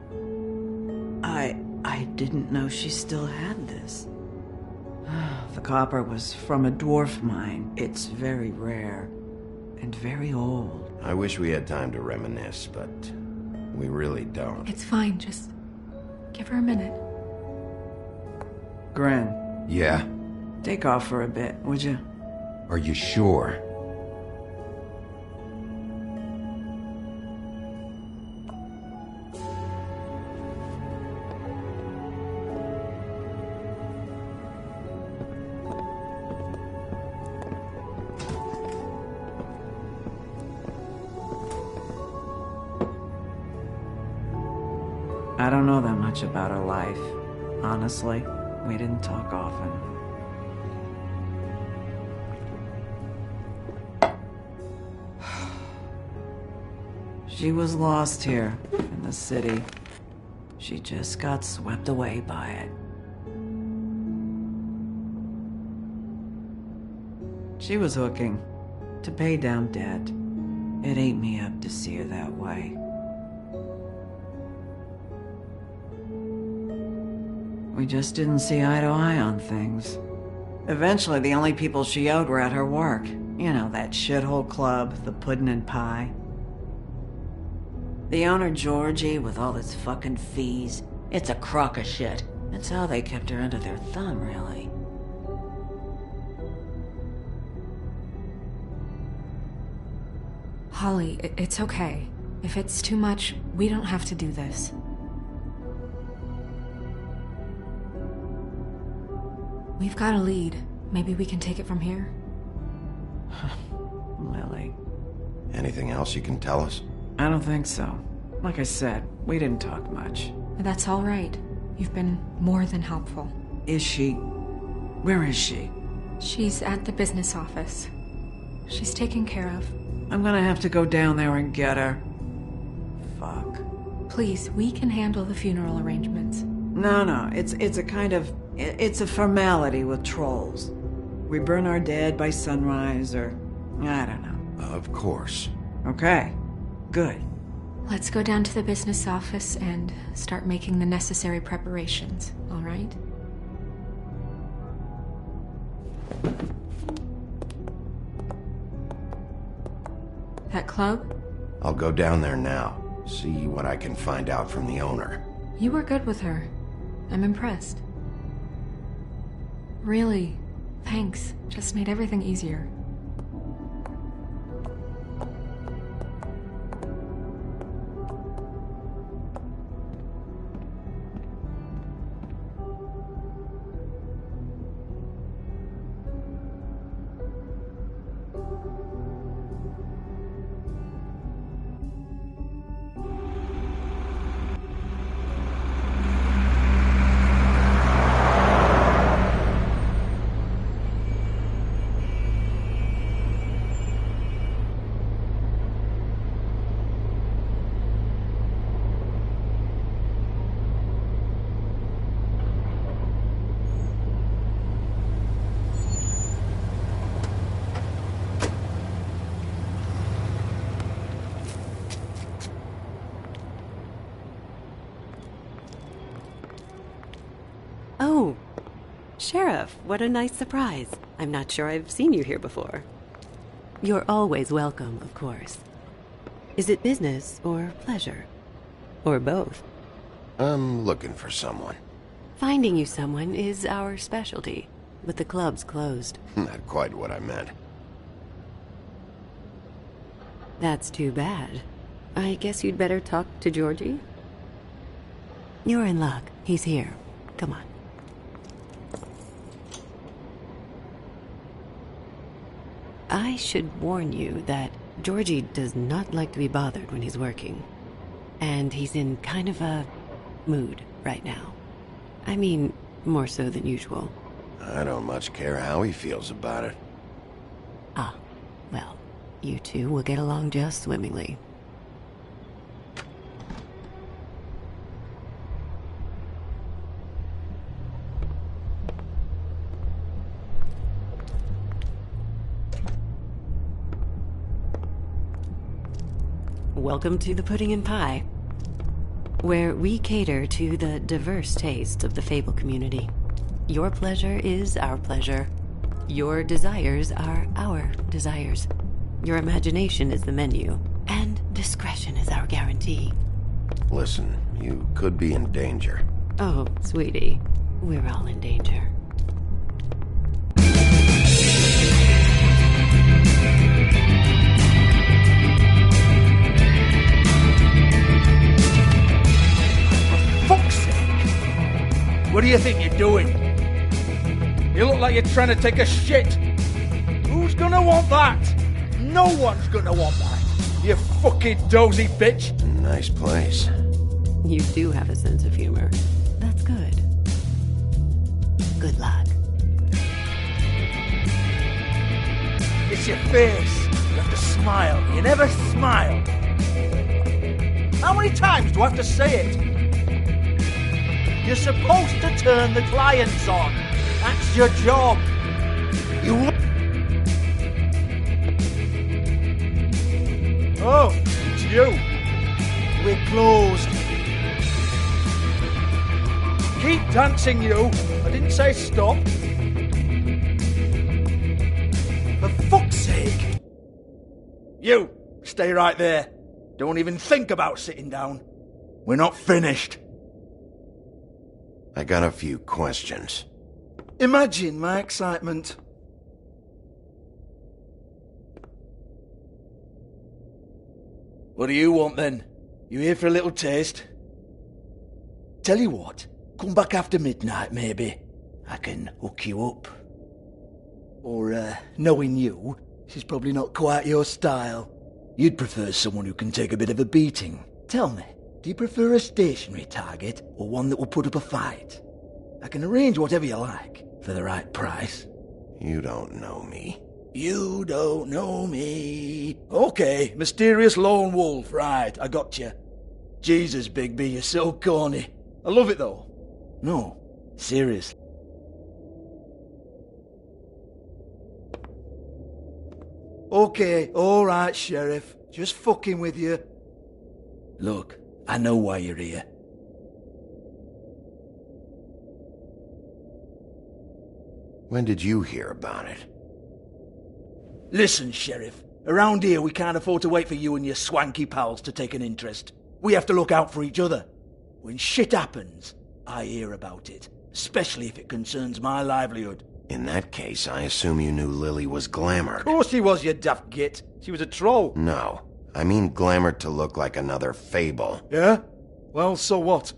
I didn't know she still had this. The copper was from a dwarf mine. It's very rare. and very old. I wish we had time to reminisce, but we really don't. It's fine, just give her a minute. Gren. Yeah? Take off for a bit, would you? Are you sure? I don't know that much about her life. Honestly, we didn't talk often. She was lost here, in the city. She just got swept away by it. She was hooking to pay down debt. It ate me up to see her that way. We just didn't see eye to eye on things. Eventually, the only people she owed were at her work. You know, that shithole club, the Puddin' and Pie. The owner, Georgie, with all his fucking fees. It's a crock of shit. That's how they kept her under their thumb, really. Holly, it's okay. If it's too much, we don't have to do this. We've got a lead. Maybe we can take it from here? Lily. Anything else you can tell us? I don't think so. Like I said, we didn't talk much. That's all right. You've been more than helpful. Is she... Where is she? She's at the business office. She's taken care of. I'm gonna have to go down there and get her. Fuck. Please, we can handle the funeral arrangements. No, it's a kind of... It's a formality with trolls. We burn our dead by sunrise, or... I don't know. Of course. Okay. Good. Let's go down to the business office and start making the necessary preparations, all right? That club? I'll go down there now. See what I can find out from the owner. You were good with her. I'm impressed. Really, thanks. Just made everything easier. Oh, Sheriff, what a nice surprise. I'm not sure I've seen you here before. You're always welcome, of course. Is it business or pleasure? Or both? I'm looking for someone. Finding you someone is our specialty, but the club's closed. Not quite what I meant. That's too bad. I guess you'd better talk to Georgie? You're in luck. He's here. Come on. I should warn you that Georgie does not like to be bothered when he's working. And he's in kind of a mood right now. I mean, more so than usual. I don't much care how he feels about it. Ah, well, you two will get along just swimmingly. Welcome to the Pudding and Pie, where we cater to the diverse tastes of the Fable community. Your pleasure is our pleasure. Your desires are our desires. Your imagination is the menu, and discretion is our guarantee. Listen, you could be in danger. Oh, sweetie, we're all in danger. Fuck's sake! What do you think you're doing? You look like you're trying to take a shit. Who's gonna want that? No one's gonna want that. You fucking dozy bitch. Nice place. You do have a sense of humor. That's good. Good luck. It's your face. You have to smile. You never smile. How many times do I have to say it? You're supposed to turn the clients on. That's your job. You... Oh, it's you. We're closed. Keep dancing, you. I didn't say stop. For fuck's sake. You, stay right there. Don't even think about sitting down. We're not finished. I got a few questions. Imagine my excitement. What do you want then? You here for a little taste? Tell you what, come back after midnight maybe. I can hook you up. Or, knowing you, she's probably not quite your style. You'd prefer someone who can take a bit of a beating. Tell me, do you prefer a stationary target or one that will put up a fight? I can arrange whatever you like for the right price. You don't know me. You don't know me. Okay, mysterious lone wolf, right, I got you. Jesus, Bigby, you're so corny. I love it though. No, seriously. Okay, alright, Sheriff. Just fucking with you. Look, I know why you're here. When did you hear about it? Listen, Sheriff. Around here we can't afford to wait for you and your swanky pals to take an interest. We have to look out for each other. When shit happens, I hear about it. Especially if it concerns my livelihood. In that case, I assume you knew Lily was glamored. Of course she was, you daft git. She was a troll. No, I mean glamored to look like another fable. Yeah? Well, so what?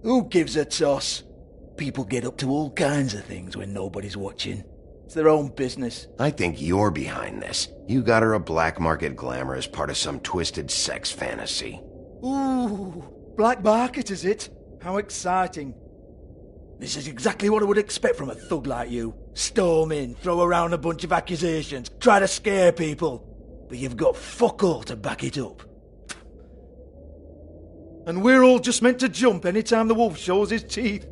Who gives a toss? People get up to all kinds of things when nobody's watching. It's their own business. I think you're behind this. You got her a black market glamour as part of some twisted sex fantasy. Ooh, black market is it? How exciting. This is exactly what I would expect from a thug like you. Storm in, throw around a bunch of accusations, try to scare people. But you've got fuck all to back it up. And we're all just meant to jump any time the wolf shows his teeth.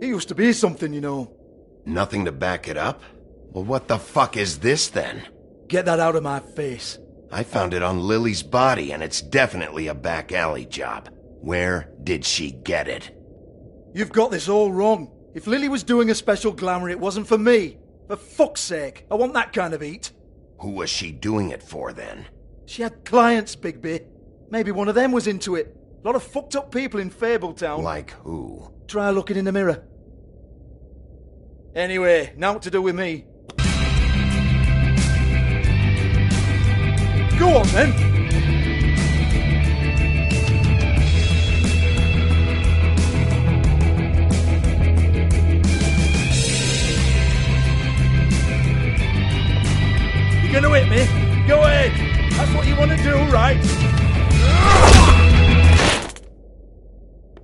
He used to be something, you know. Nothing to back it up? Well, what the fuck is this then? Get that out of my face. I found it on Lily's body, and it's definitely a back alley job. Where did she get it? You've got this all wrong. If Lily was doing a special glamour, it wasn't for me. For fuck's sake, I want that kind of eat. Who was she doing it for, then? She had clients, Bigby. Maybe one of them was into it. A lot of fucked up people in Fabletown. Like who? Try looking in the mirror. Anyway, now what to do with me. Go on, then. You're gonna hit me? Go ahead. That's what you want to do, right?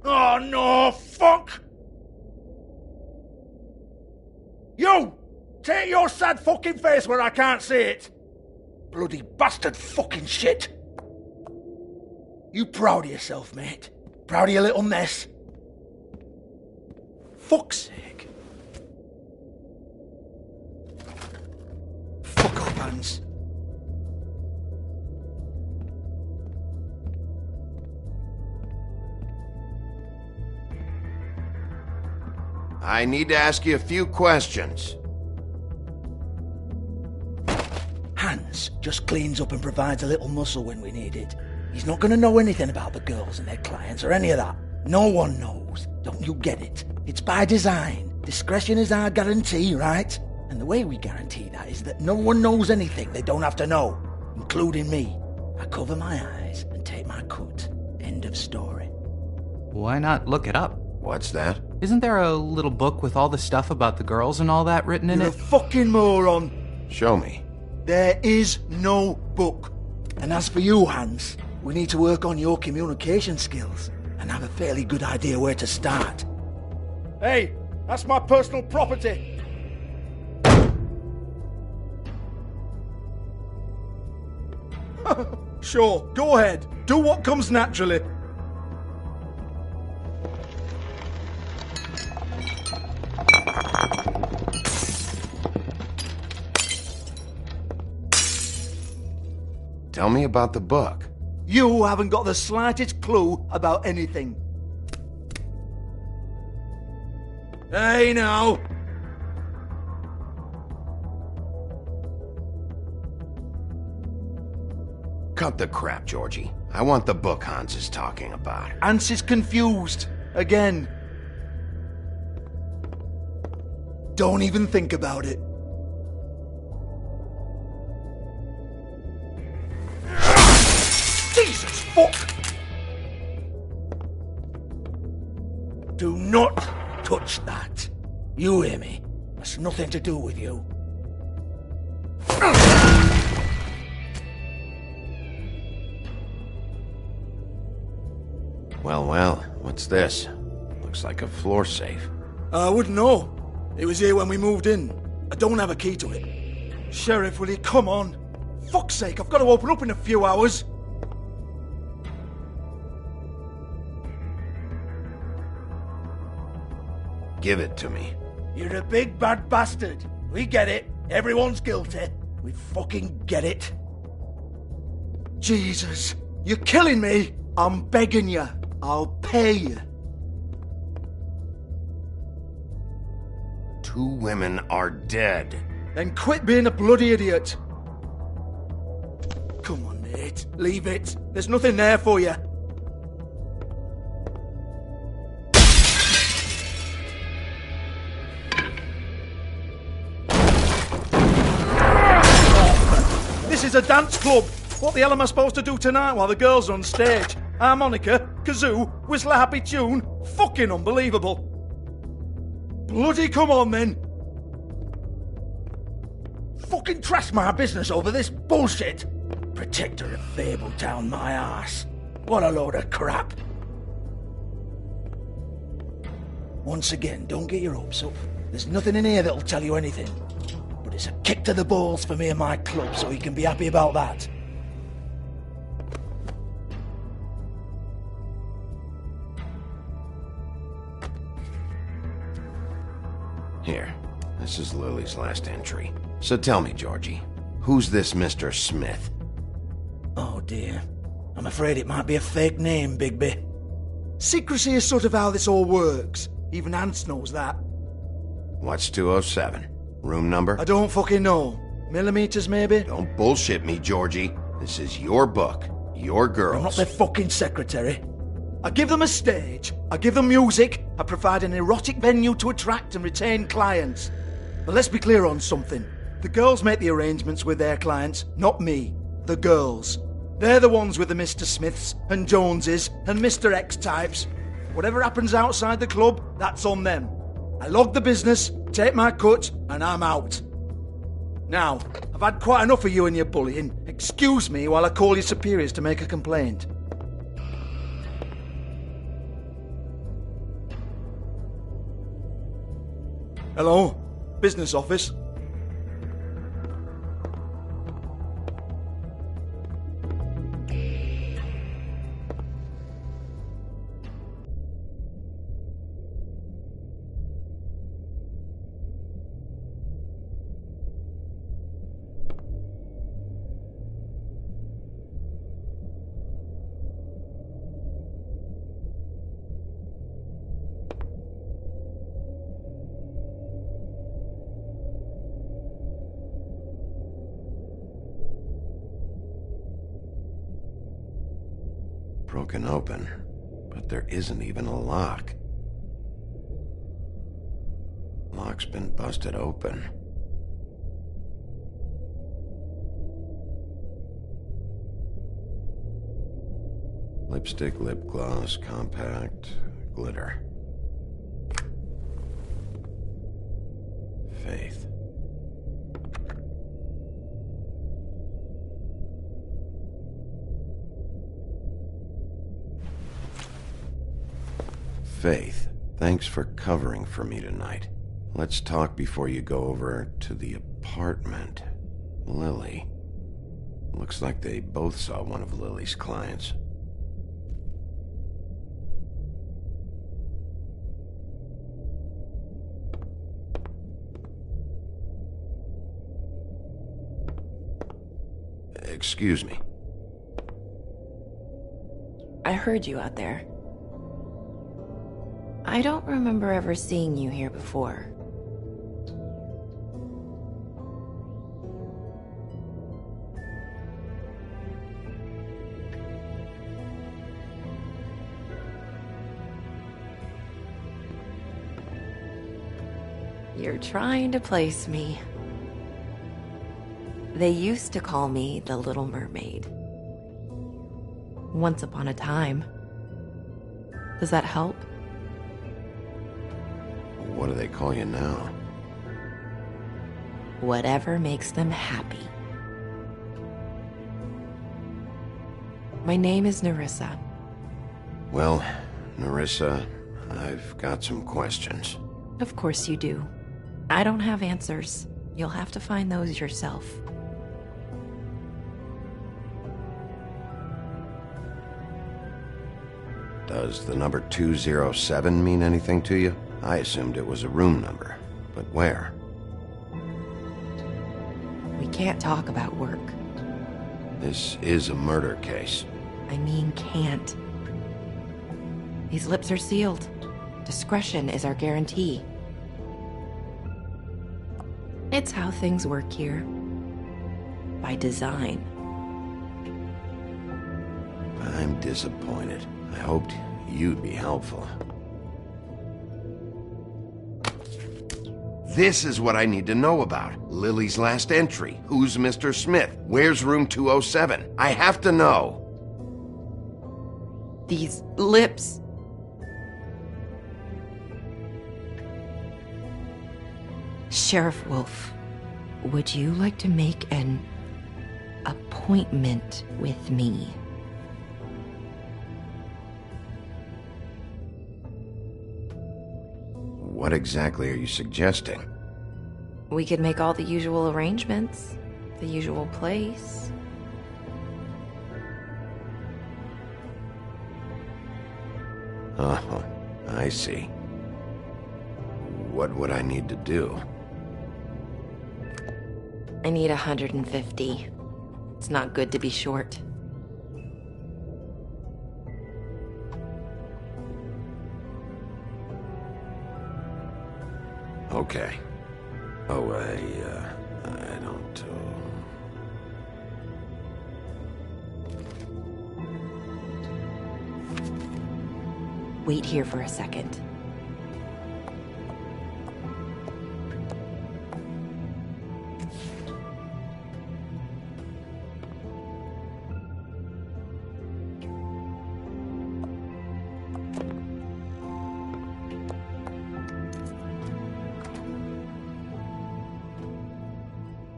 Oh, no, fuck! You! Take your sad fucking face where I can't see it! Bloody bastard fucking shit! You proud of yourself, mate? Proud of your little mess? Fuck's sake. Fuck off, Hans. I need to ask you a few questions. Hans. Hans just cleans up and provides a little muscle when we need it. He's not going to know anything about the girls and their clients or any of that. No one knows. Don't you get it? It's by design. Discretion is our guarantee, right? And the way we guarantee that is that no one knows anything they don't have to know, including me. I cover my eyes and take my cut. End of story. Why not look it up? What's that? Isn't there a little book with all the stuff about the girls and all that written in You're it? a fucking moron. Show me. There is no book. And as for you, Hans, we need to work on your communication skills and have a fairly good idea where to start. Hey, that's my personal property. Sure, go ahead. Do what comes naturally. Tell me about the book. You haven't got the slightest clue about anything. Hey, now. Cut the crap, Georgie. I want the book Hans is talking about. Hans is confused. Again. Don't even think about it. Jesus fuck! Do not touch that. You hear me? That's nothing to do with you. Well, what's this? Looks like a floor safe. I wouldn't know. It was here when we moved in. I don't have a key to it. Sheriff, will you come on? Fuck's sake, I've got to open up in a few hours. Give it to me. You're a big bad bastard. We get it. Everyone's guilty. We fucking get it. Jesus, you're killing me. I'm begging you. I'll pay you. 2 women are dead. Then quit being a bloody idiot. Come on, Nate. Leave it. There's nothing there for you. This is a dance club. What the hell am I supposed to do tonight while the girls are on stage? Harmonica, kazoo, whistle a happy tune? Fucking unbelievable. Bloody come on then. Fucking trash my business over this bullshit. Protector of Fabletown, my ass. What a load of crap. Once again, don't get your hopes up. There's nothing in here that'll tell you anything. But it's a kick to the balls for me and my club, so you can be happy about that. Here, this is Lily's last entry. So tell me, Georgie, who's this Mr. Smith? Oh dear. I'm afraid it might be a fake name, Bigby. Secrecy is sort of how this all works. Even Hans knows that. What's 207? Room number? I don't fucking know. Millimeters, maybe? Don't bullshit me, Georgie. This is your book. Your girls. I'm not their fucking secretary. I give them a stage. I give them music. I provide an erotic venue to attract and retain clients. But let's be clear on something. The girls make the arrangements with their clients, not me. The girls. They're the ones with the Mr. Smiths and Joneses and Mr. X types. Whatever happens outside the club, that's on them. I log the business, take my cut, and I'm out. Now, I've had quite enough of you and your bullying. Excuse me while I call your superiors to make a complaint. Hello? Business office? Broken open, but there isn't even a lock. Lock's been busted open. Lipstick, lip gloss, compact, glitter. Faith. Faith, thanks for covering for me tonight. Let's talk before you go over to the apartment. Lily. Looks like they both saw one of Lily's clients. Excuse me. I heard you out there. I don't remember ever seeing you here before. You're trying to place me. They used to call me the Little Mermaid. Once upon a time. Does that help? What do they call you now? Whatever makes them happy. My name is Nerissa. Well, Nerissa, I've got some questions. Of course you do. I don't have answers. You'll have to find those yourself. Does the number 207 mean anything to you? I assumed it was a room number, but where? We can't talk about work. This is a murder case. I mean can't. These lips are sealed. Discretion is our guarantee. It's how things work here. By design. I'm disappointed. I hoped you'd be helpful. This is what I need to know about. Lily's last entry. Who's Mr. Smith? Where's room 207? I have to know. These lips. Sheriff Wolf, would you like to make an appointment with me? What exactly are you suggesting? We could make all the usual arrangements. The usual place. Oh, I see. What would I need to do? I need 150. It's not good to be short. Okay. Oh, I don't, Wait here for a second.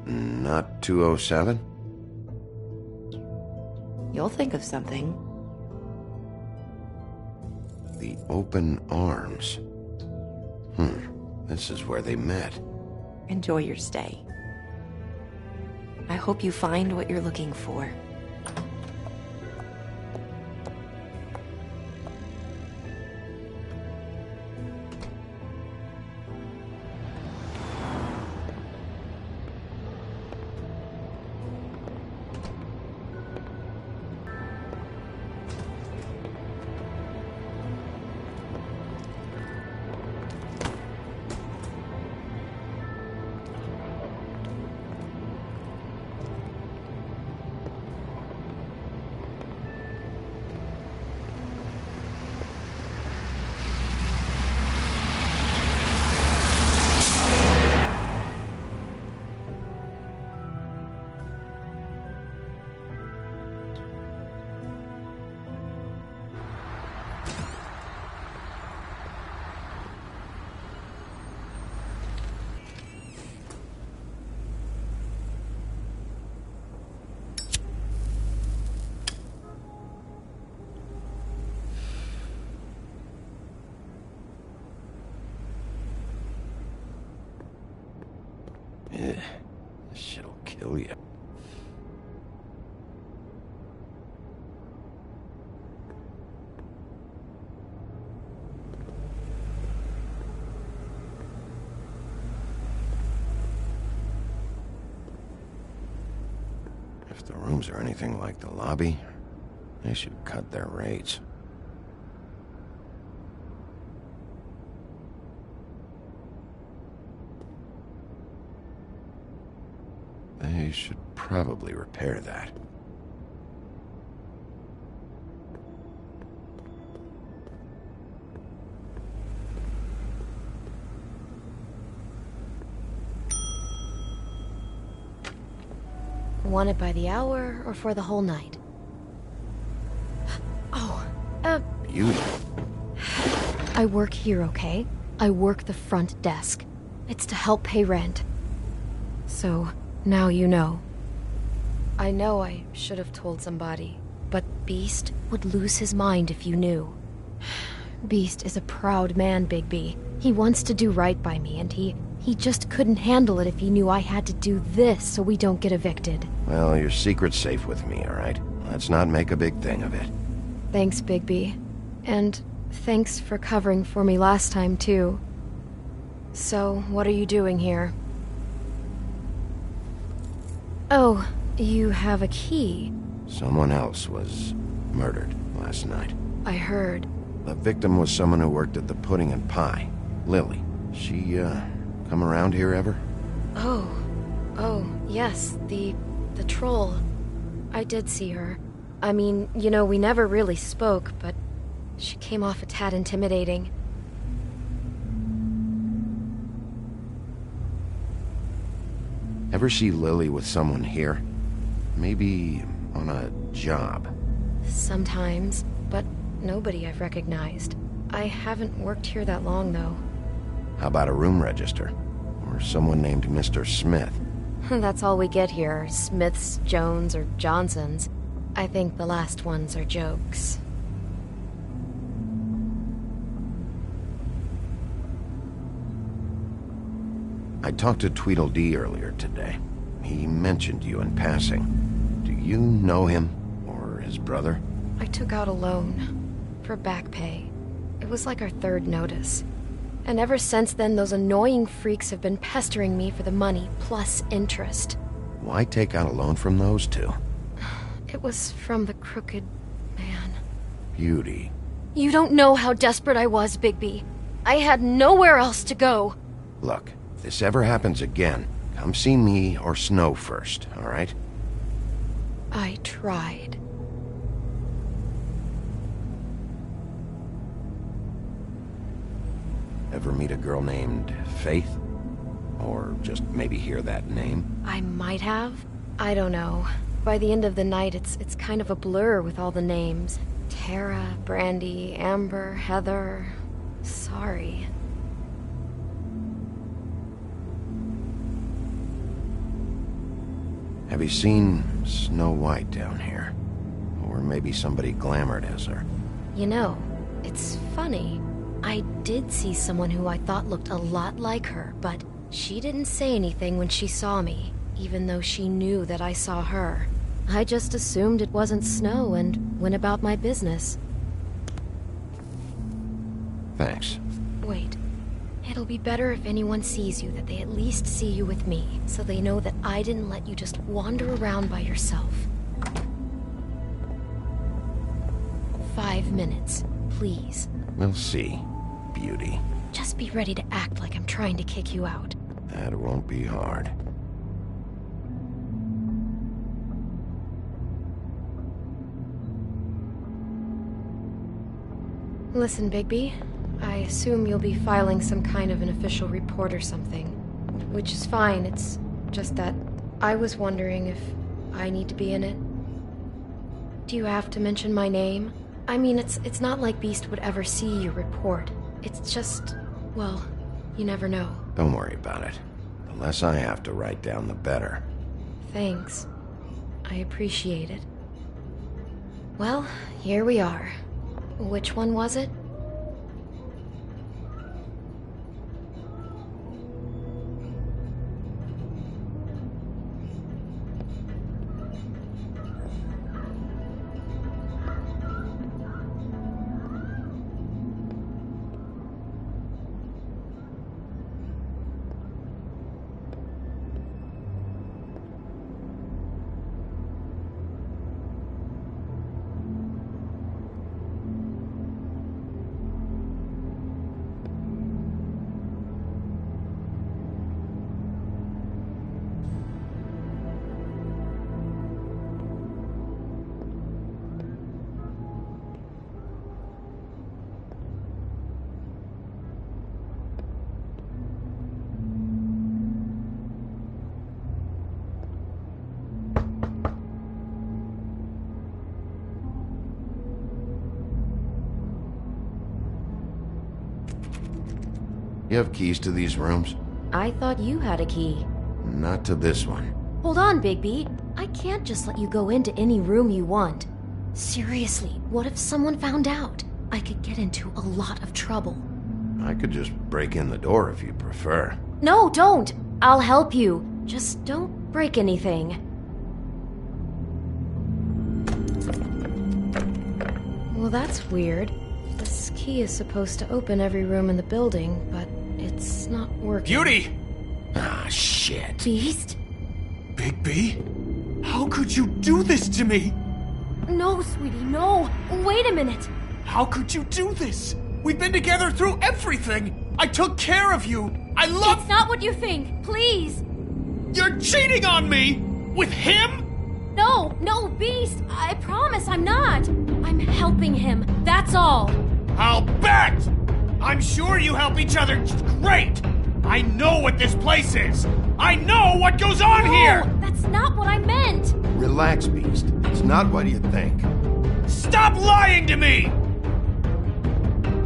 Not 207? You'll think of something. The open arms. This is where they met. Enjoy your stay. I hope you find what you're looking for. Ugh, this shit'll kill you. If the rooms are anything like the lobby, they should cut their rates. They should probably repair that. Want it by the hour or for the whole night? Oh, Beauty. I work here, okay? I work the front desk. It's to help pay rent. So, now you know. I know I should have told somebody, but Beast would lose his mind if you knew. Beast is a proud man, Bigby. He wants to do right by me, and he just couldn't handle it if he knew I had to do this so we don't get evicted. Well, your secret's safe with me, all right? Let's not make a big thing of it. Thanks, Bigby. And thanks for covering for me last time, too. So, what are you doing here? Oh, you have a key. Someone else was murdered last night. I heard. The victim was someone who worked at the Pudding and Pie. Lily. She, come around here ever? Oh, yes, the troll. I did see her. I mean, you know, we never really spoke, but she came off a tad intimidating. Ever see Lily with someone here? Maybe on a job? Sometimes, but nobody I've recognized. I haven't worked here that long, though. How about a room register? Or someone named Mr. Smith? That's all we get here, Smiths, Jones, or Johnsons. I think the last ones are jokes. I talked to Tweedledee earlier today. He mentioned you in passing. Do you know him? Or his brother? I took out a loan. For back pay. It was like our third notice. And ever since then, those annoying freaks have been pestering me for the money, plus interest. Why take out a loan from those two? It was from the crooked man. Beauty. You don't know how desperate I was, Bigby. I had nowhere else to go. Look, if this ever happens again, come see me or Snow first, all right? I tried. Ever meet a girl named Faith? Or just maybe hear that name? I might have. I don't know. By the end of the night, it's kind of a blur with all the names. Tara, Brandy, Amber, Heather... Sorry. Have you seen Snow White down here? Or maybe somebody glamored as her? You know, it's funny. I did see someone who I thought looked a lot like her, but she didn't say anything when she saw me, even though she knew that I saw her. I just assumed it wasn't Snow and went about my business. Thanks. Wait. It'll be better if anyone sees you that they at least see you with me, so they know that I didn't let you just wander around by yourself. 5 minutes, please. We'll see, Beauty. Just be ready to act like I'm trying to kick you out. That won't be hard. Listen, Bigby. I assume you'll be filing some kind of an official report or something. Which is fine, it's just that I was wondering if I need to be in it. Do you have to mention my name? I mean, it's not like Beast would ever see your report. It's just, well, you never know. Don't worry about it. The less I have to write down, the better. Thanks. I appreciate it. Well, here we are. Which one was it? have keys to these rooms? I thought you had a key. Not to this one. Hold on, Bigby. I can't just let you go into any room you want. Seriously, what if someone found out? I could get into a lot of trouble. I could just break in the door if you prefer. No, don't! I'll help you. Just don't break anything. Well, that's weird. This key is supposed to open every room in the building, but it's not working. Beauty! Ah, shit. Beast? Bigby? How could you do this to me? No, sweetie, no! Wait a minute! How could you do this? We've been together through everything! I took care of you! I love— It's not what you think! Please! You're cheating on me! With him? No, Beast! I promise I'm not! I'm helping him, that's all! I'll bet! I'm sure you help each other great! I know what this place is! I know what goes on here! That's not what I meant! Relax, Beast. It's not what you think. Stop lying to me!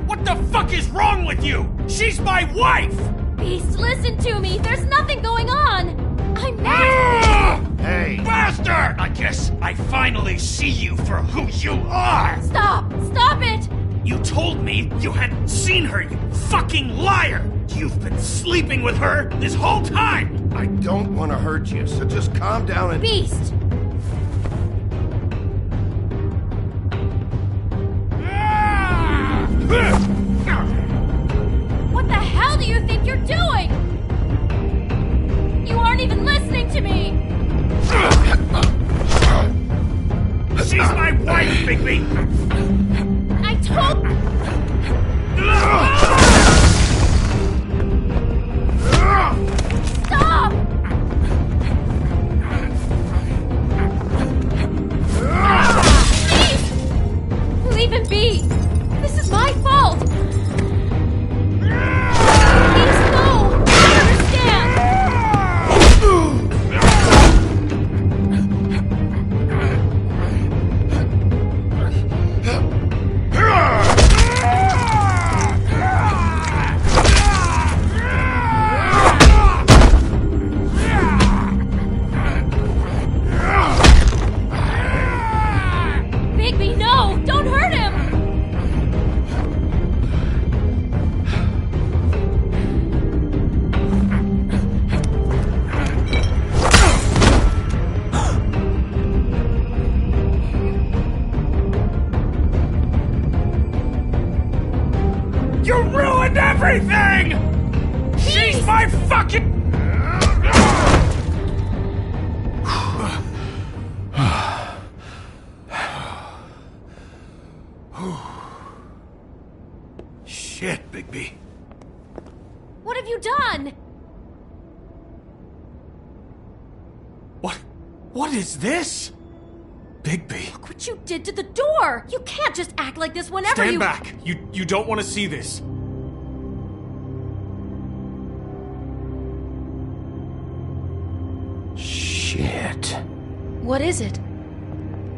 What the fuck is wrong with you? She's my wife! Beast, listen to me! There's nothing going on! I'm not— Hey! Bastard! I guess I finally see you for who you are! Stop! Stop it! You told me you hadn't seen her, you fucking liar! You've been sleeping with her this whole time! I don't want to hurt you, so just calm down and— Beast! What the hell do you think you're doing? You aren't even listening to me! She's my wife, Bigby! I told— Stop! Please! Leave him be! This is my fault! Please, no! I understand! Bigby, no! Don't hurt him! You ruined everything! She's my fucking— Shit, Bigby. What have you done? What is this? Bigby. Look what you did to the door! You can't just act like this whenever Stand you— back! You don't want to see this. Shit. What is it?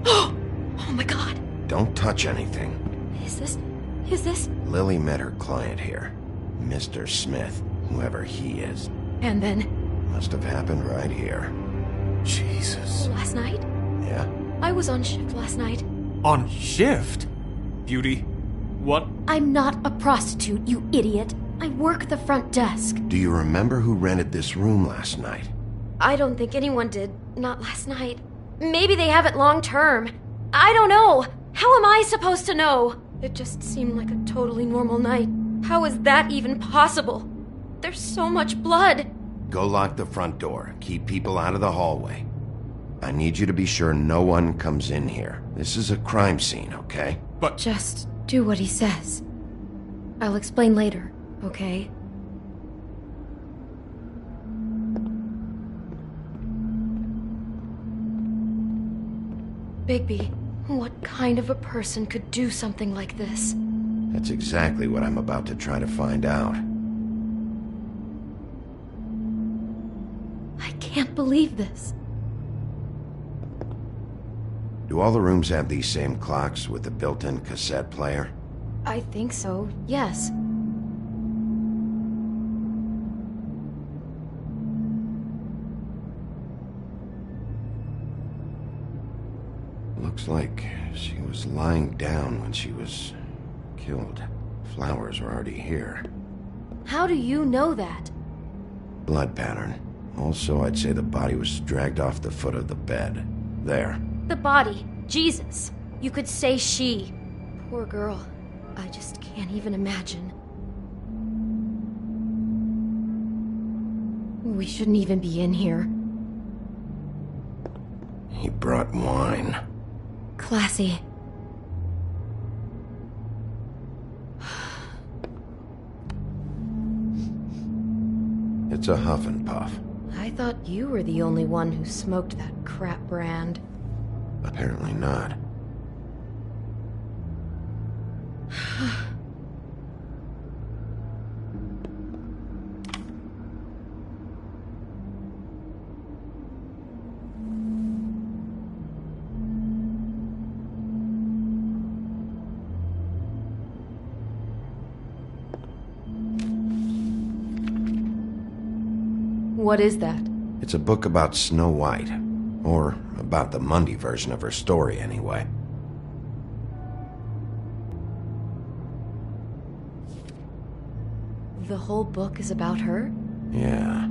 Oh my god! Don't touch anything. Is this? Lily met her client here. Mr. Smith, whoever he is. And then? Must have happened right here. Jesus. Last night? Yeah? I was on shift last night. On shift? Beauty, what? I'm not a prostitute, you idiot. I work the front desk. Do you remember who rented this room last night? I don't think anyone did. Not last night. Maybe they have it long term. I don't know. How am I supposed to know? It just seemed like a totally normal night. How is that even possible? There's so much blood. Go lock the front door. Keep people out of the hallway. I need you to be sure no one comes in here. This is a crime scene, okay? But— Just do what he says. I'll explain later, okay? Bigby, what kind of a person could do something like this? That's exactly what I'm about to try to find out. I can't believe this. Do all the rooms have these same clocks with the built-in cassette player? I think so, yes. Looks like she was lying down when she was killed. Flowers were already here. How do you know that? Blood pattern. Also, I'd say the body was dragged off the foot of the bed. There. The body. Jesus. You could say she. Poor girl. I just can't even imagine. We shouldn't even be in here. He brought wine. Classy. It's a huff and puff. I thought you were the only one who smoked that crap brand. Apparently not. What is that? It's a book about Snow White. Or about the Mundy version of her story, anyway. The whole book is about her? Yeah.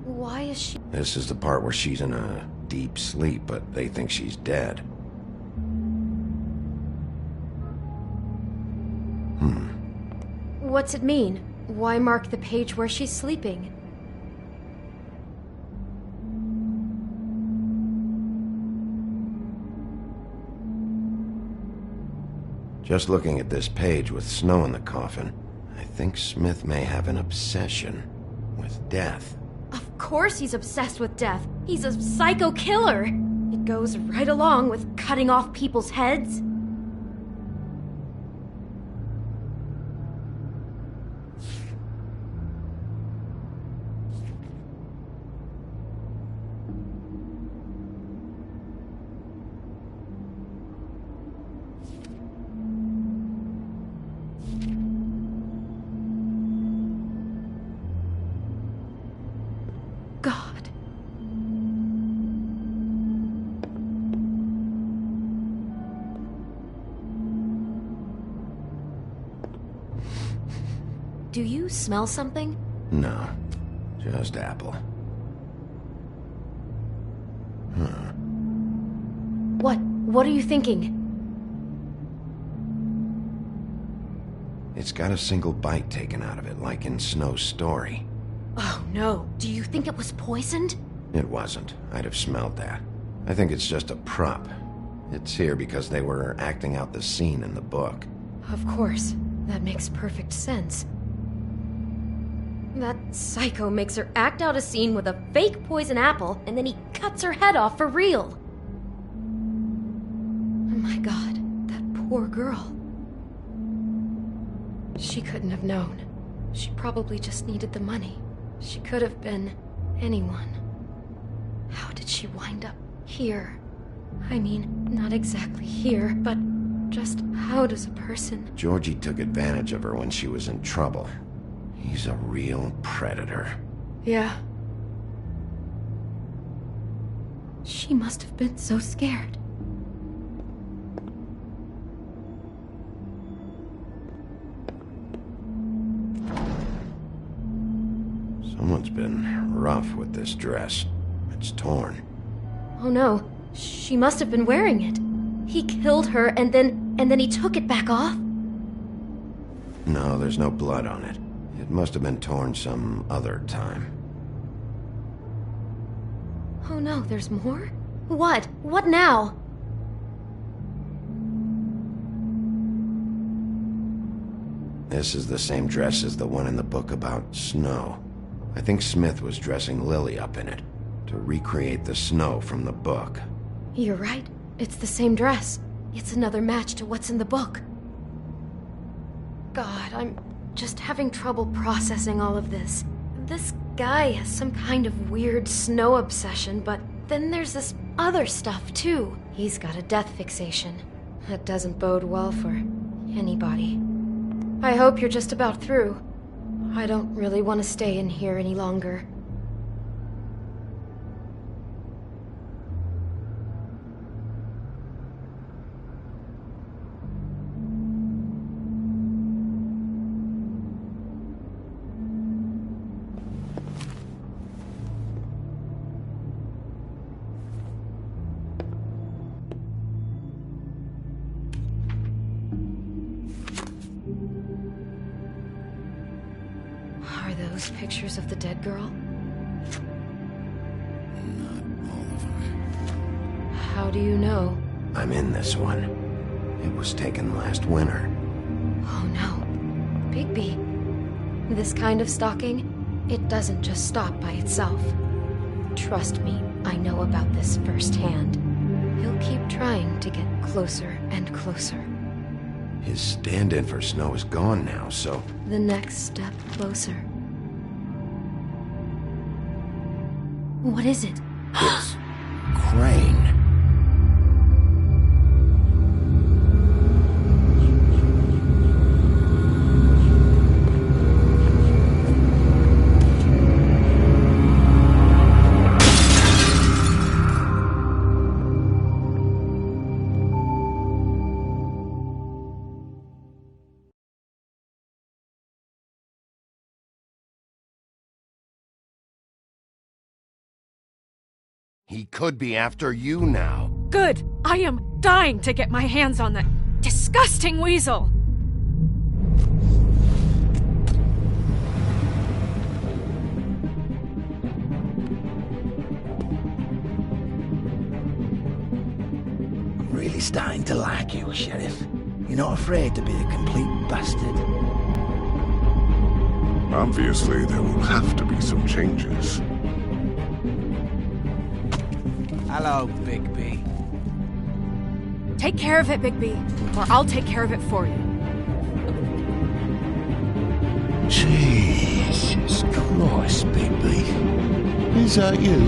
Why is she... This is the part where she's in a deep sleep, but they think she's dead. What's it mean? Why mark the page where she's sleeping? Just looking at this page with snow in the coffin, I think Smith may have an obsession with death. Of course he's obsessed with death. He's a psycho killer. It goes right along with cutting off people's heads. God. Do you smell something? No, just apple. Huh. What are you thinking? It's got a single bite taken out of it, like in Snow's story. Oh no, do you think it was poisoned? It wasn't. I'd have smelled that. I think it's just a prop. It's here because they were acting out the scene in the book. Of course. That makes perfect sense. That psycho makes her act out a scene with a fake poison apple, and then he cuts her head off for real. Oh my god, that poor girl. She couldn't have known. She probably just needed the money. She could have been anyone. How did she wind up here? I mean, not exactly here, but just how does a person... Georgie took advantage of her when she was in trouble. He's a real predator. Yeah. She must have been so scared. Someone's been rough with this dress. It's torn. Oh no, she must have been wearing it. He killed her and then he took it back off? No, there's no blood on it. It must have been torn some other time. Oh no, there's more? What? What now? This is the same dress as the one in the book about Snow. I think Smith was dressing Lily up in it, to recreate the Snow from the book. You're right. It's the same dress. It's another match to what's in the book. God, I'm just having trouble processing all of this. This guy has some kind of weird Snow obsession, but then there's this other stuff, too. He's got a death fixation. That doesn't bode well for anybody. I hope you're just about through. I don't really want to stay in here any longer. Are those pictures of the dead girl? Not all of them. How do you know? I'm in this one. It was taken last winter. Oh no. Bigby. This kind of stalking, it doesn't just stop by itself. Trust me, I know about this firsthand. He'll keep trying to get closer and closer. His stand-in for Snow is gone now, so... The next step closer. What is it? It's... Crane. He could be after you now. Good! I am dying to get my hands on that disgusting weasel! I'm really starting to like you, Sheriff. You're not afraid to be a complete bastard. Obviously, there will have to be some changes. Hello, Bigby. Take care of it, Bigby, or I'll take care of it for you. Jesus Christ, Bigby. Is that you?